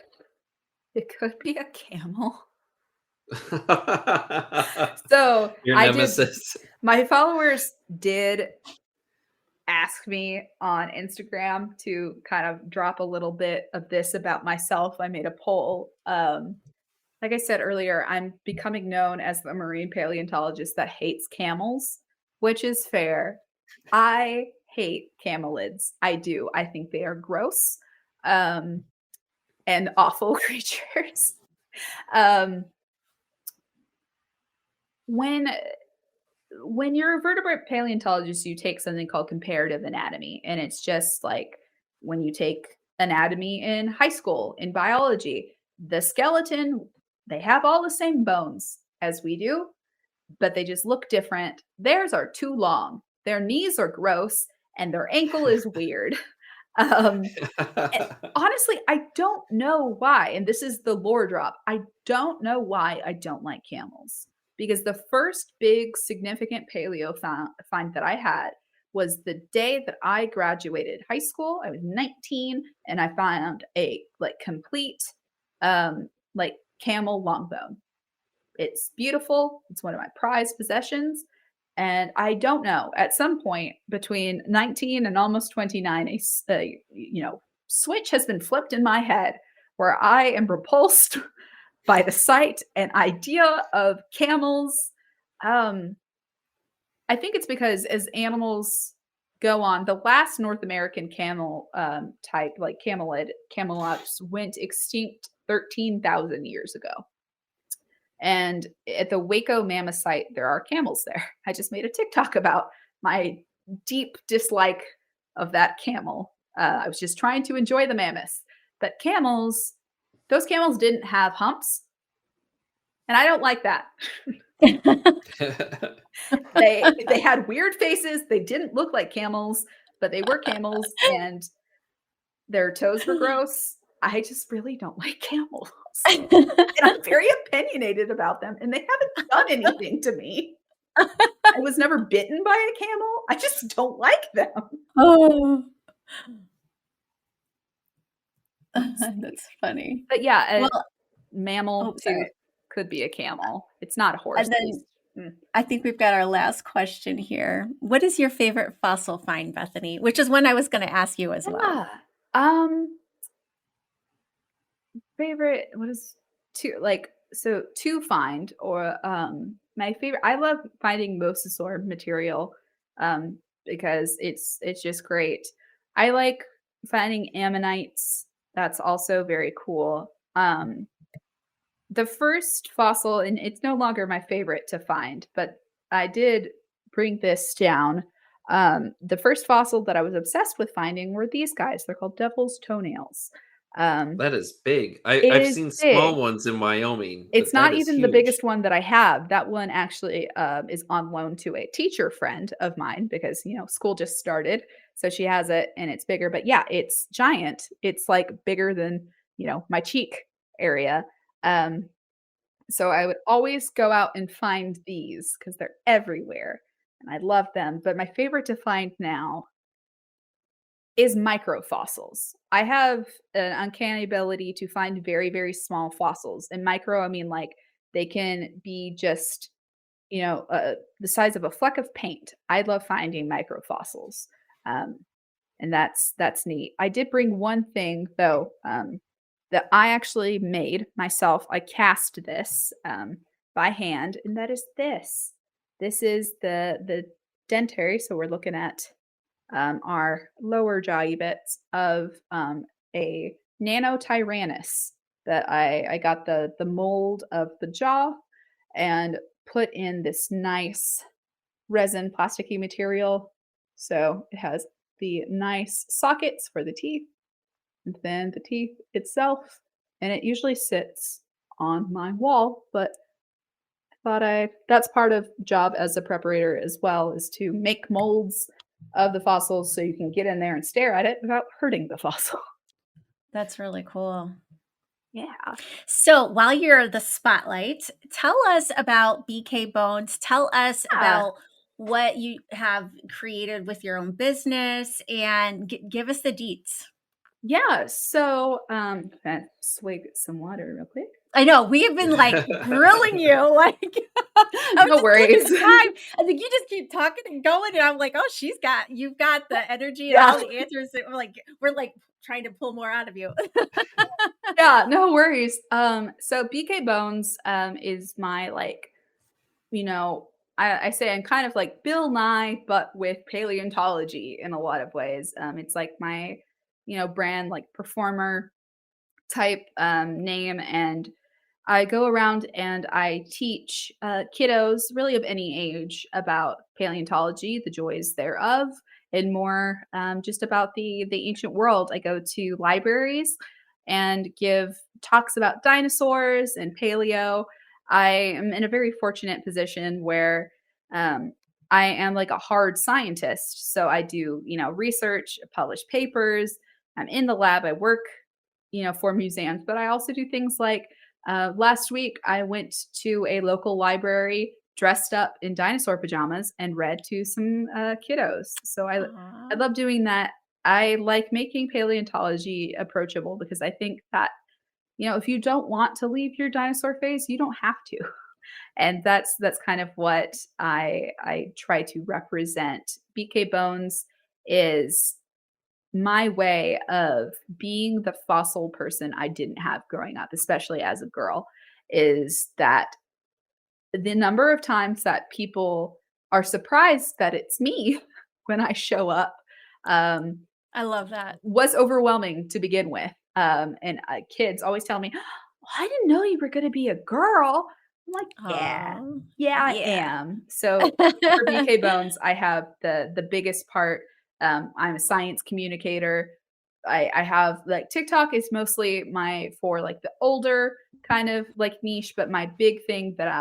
It could be a camel. So your nemesis. My followers did ask me on Instagram to kind of drop a little bit of this about myself. I made a poll. Like I said earlier, I'm becoming known as the marine paleontologist that hates camels, which is fair. I hate camelids. I do. I think they are gross, and awful creatures. Um, when when you're a vertebrate paleontologist, you take something called comparative anatomy, and it's just like when you take anatomy in high school in biology, the skeleton, they have all the same bones as we do, but they just look different. Theirs are too long, their knees are gross, and their ankle is weird. Um, Honestly, I don't know why. And this is the lore drop. I don't know why I don't like camels. Because the first big significant paleo find that I had was the day that I graduated high school. I was 19 and I found a like complete like camel long bone. It's beautiful. It's one of my prized possessions. And I don't know, at some point between 19 and almost 29, switch has been flipped in my head where I am repulsed by the sight and idea of camels. I think it's because as animals go on, the last North American camel type, like camelops, went extinct 13,000 years ago. And at the Waco Mammoth site, there are camels there. I just made a TikTok about my deep dislike of that camel. I was just trying to enjoy the mammoths. But camels, those camels didn't have humps. And I don't like that. They had weird faces. They didn't look like camels, but they were camels and their toes were gross. I just really don't like camels. And I'm very opinionated about them, and they haven't done anything to me. I was never bitten by a camel. I just don't like them. Oh, that's funny. But yeah, a Well, mammal oh, too sorry. could be a camel. It's not a horse. And then I think we've got our last question here. What is your favorite fossil find, Bethany? Which is one I was going to ask you as well. Favorite, what is to find or my favorite, I love finding mosasaur material because it's just great. I like finding ammonites. That's also very cool. The first fossil, and it's no longer my favorite to find, but I did bring this down. The first fossil that I was obsessed with finding were these guys. They're called devil's toenails. That is big. It I've is seen big. small ones in Wyoming, It's but that not is even the huge. biggest one that I have. That one actually is on loan to a teacher friend of mine because, school just started. So she has it and it's bigger. But yeah, it's giant. It's like bigger than, my cheek area. So I would always go out and find these because they're everywhere and I love them. But my favorite to find now is microfossils. I have an uncanny ability to find very, very small fossils. And micro, I mean like they can be just, the size of a fleck of paint. I love finding microfossils. And that's neat. I did bring one thing though, that I actually made myself. I cast this by hand, and that is this. This is the dentary. So we're looking at our lower jaw bits of a nanotyrannus that I got the mold of the jaw and put in this nice resin plasticky material. So it has the nice sockets for the teeth and then the teeth itself. And it usually sits on my wall, but that's part of job as a preparator as well, is to make molds of the fossils so you can get in there and stare at it without hurting the fossil. That's really cool. Yeah. So while you're the spotlight, tell us about BK Bones. Tell us about what you have created with your own business and give us the deets. Yeah. So swig some water real quick. I know we have been like grilling you, like no worries. Time. I think you just keep talking and going, and I'm like, oh, you've got the energy and all the answers. That we're like trying to pull more out of you. Yeah, no worries. So BK Bones is my I say I'm kind of like Bill Nye, but with paleontology in a lot of ways. It's like my, brand, like performer type name. And I go around and I teach kiddos, really of any age, about paleontology, the joys thereof, and more just about the ancient world. I go to libraries and give talks about dinosaurs and paleo. I am in a very fortunate position where um, I am like a hard scientist. So I do, research, publish papers. I'm in the lab. I work, for museums, but I also do things like last week, I went to a local library dressed up in dinosaur pajamas and read to some kiddos. So I Aw. love doing that. I like making paleontology approachable because I think that, if you don't want to leave your dinosaur phase, you don't have to. And that's kind of what I try to represent. BK Bones is my way of being the fossil person I didn't have growing up, especially as a girl, is that the number of times that people are surprised that it's me when I show up um, I love that. was overwhelming to begin with. And kids always tell me, "Oh, I didn't know you were going to be a girl." I'm like, yeah, Oh, yeah, I yeah. am. So for BK Bones, I have the biggest part. I'm a science communicator. I have like TikTok is mostly for like the older kind of like niche, but my big thing that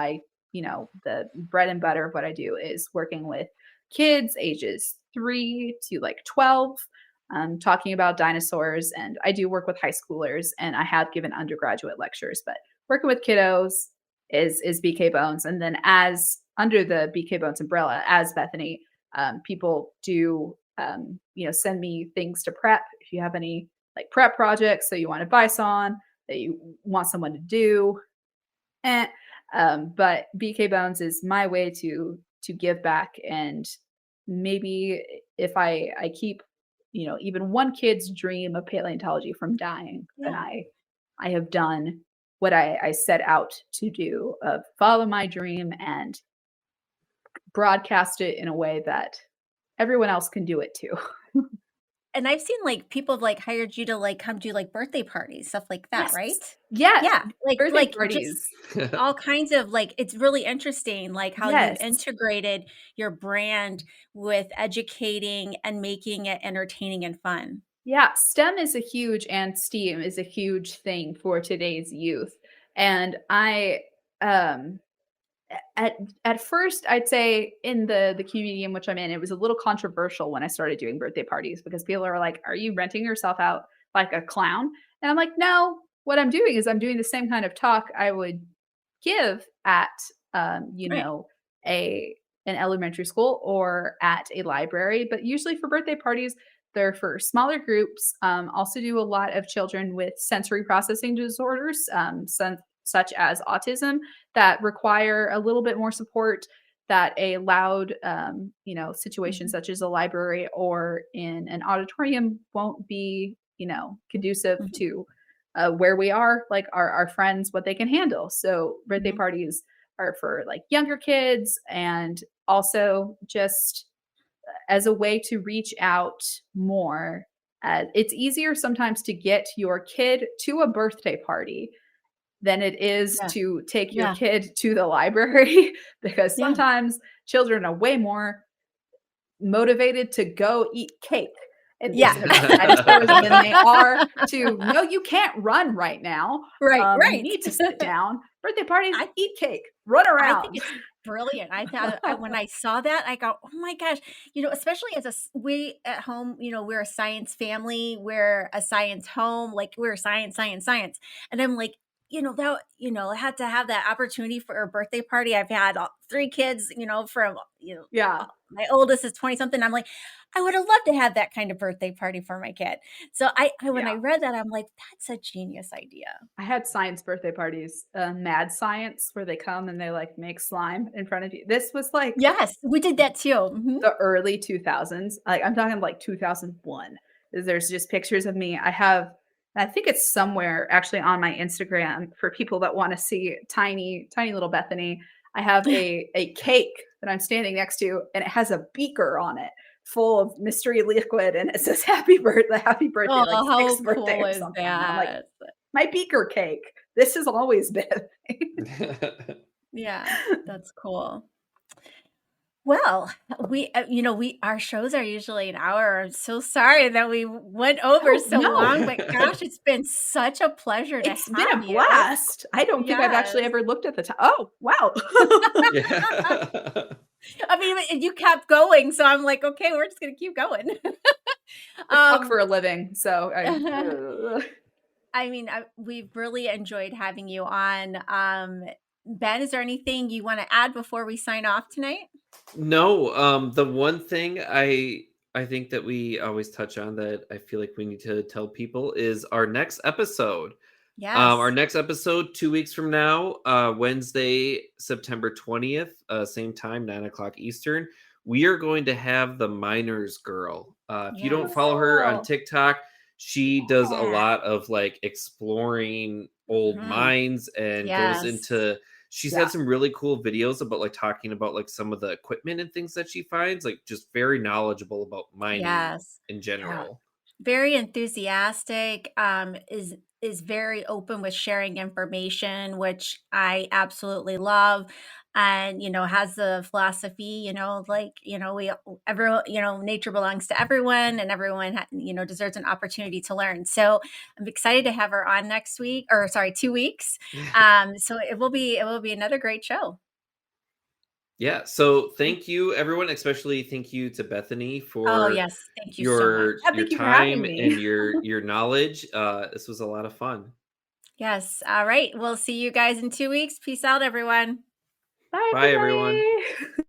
the bread and butter of what I do is working with kids ages 3 to like 12, talking about dinosaurs. And I do work with high schoolers, and I have given undergraduate lectures, but working with kiddos is BK Bones. And then as under the BK Bones umbrella, as Bethany, people do send me things to prep. If you have any like prep projects that you want advice on, that you want someone to do, and but BK Bones is my way to give back. And maybe if I keep even one kid's dream of paleontology from dying, then Yeah. I have done what I set out to do, of follow my dream and broadcast it in a way that everyone else can do it too. And I've seen, like, people have, like, hired you to, like, come do, like, birthday parties, stuff like that, Yes. right? Yes. Yeah, Birthday just parties. all kinds of, like, it's really interesting, like, how you've Yes. integrated your brand with educating and making it entertaining and fun. Yeah, STEM is a huge and STEAM is a huge thing for today's youth. And I um at first, I'd say in the community in which I'm in, it was a little controversial when I started doing birthday parties, because people are like, "Are you renting yourself out like a clown?" And I'm like, "No, what I'm doing is I'm doing the same kind of talk I would give at Right. a an elementary school or at a library, but usually for birthday parties, they're for smaller groups. Also do a lot of children with sensory processing disorders, such as autism, that require a little bit more support, that a loud situation Mhm, such as a library or in an auditorium won't be conducive mhm, to where we are, like our friends, what they can handle. So birthday mhm. parties are for like younger kids, and also just as a way to reach out more. It's easier sometimes to get your kid to a birthday party than it is Yeah, to take your yeah, kid to the library because yeah. sometimes children are way more motivated to go eat cake and Yeah. listen about dinosaurs than they are to, "No, you can't run right now. Right, You right. need to sit down. Birthday parties, I eat cake, run I think around." it's brilliant. I thought when I saw that, I go, "Oh my gosh," especially as we at home, we're a science family, we're a science home, like we're science, science, science. And I'm like, I had to have that opportunity for a birthday party. I've had 3 kids, from, Yeah. my oldest is 20 something. I'm like, I would have loved to have that kind of birthday party for my kid. So when I Yeah. read that, I'm like, that's a genius idea. I had science birthday parties, mad science, where they come and they, like, make slime in front of you. This was, like, Yes, we did that too. Mhm. the early 2000s. Like, I'm talking, like, 2001. There's just pictures of me. I think it's somewhere actually on my Instagram for people that wanna see tiny, tiny little Bethany. I have a cake that I'm standing next to, and it has a beaker on it full of mystery liquid, and it says happy birthday, Oh, like how sixth birthday cool or is something. And I'm like, that? my beaker cake. This has always been. Yeah, that's cool. Well, our shows are usually an hour. I'm so sorry that we went over Oh, so no. long, but gosh, it's been such a pleasure to It's been have a you. blast. I don't think I've actually Yes. ever looked at the time. Oh, wow. Yeah. I mean, and you kept going, so I'm like, okay, we're just gonna keep going. I talk um, for a living, so I mean, we've really enjoyed having you on. Ben, is there anything you want to add before we sign off tonight? No, the one thing I think that we always touch on that I feel like we need to tell people is our next episode. Our Yes. next episode, 2 weeks from now, Wednesday, September 20th, same time, 9 o'clock Eastern. We are going to have the Miners Girl. If you don't Yes. follow her on cool. TikTok, she does a Yeah. lot of like exploring old Mhm. mines and goes Yes. into. She's Yeah. had some really cool videos about like talking about like some of the equipment and things that she finds, like just very knowledgeable about mining Yes. in Yeah. general. Very enthusiastic, is very open with sharing information, which I absolutely love. And, has the philosophy, like, nature belongs to everyone and everyone, deserves an opportunity to learn. So I'm excited to have her on next week, or sorry, 2 weeks. So it will be another great show. Yeah. So thank you, everyone. Especially thank you to Bethany Oh, for yes. Thank you so much. your Thank you for having time me. and your knowledge. This was a lot of fun. Yes. All right. We'll see you guys in 2 weeks. Peace out, everyone. Bye, Bye, everyone. everybody.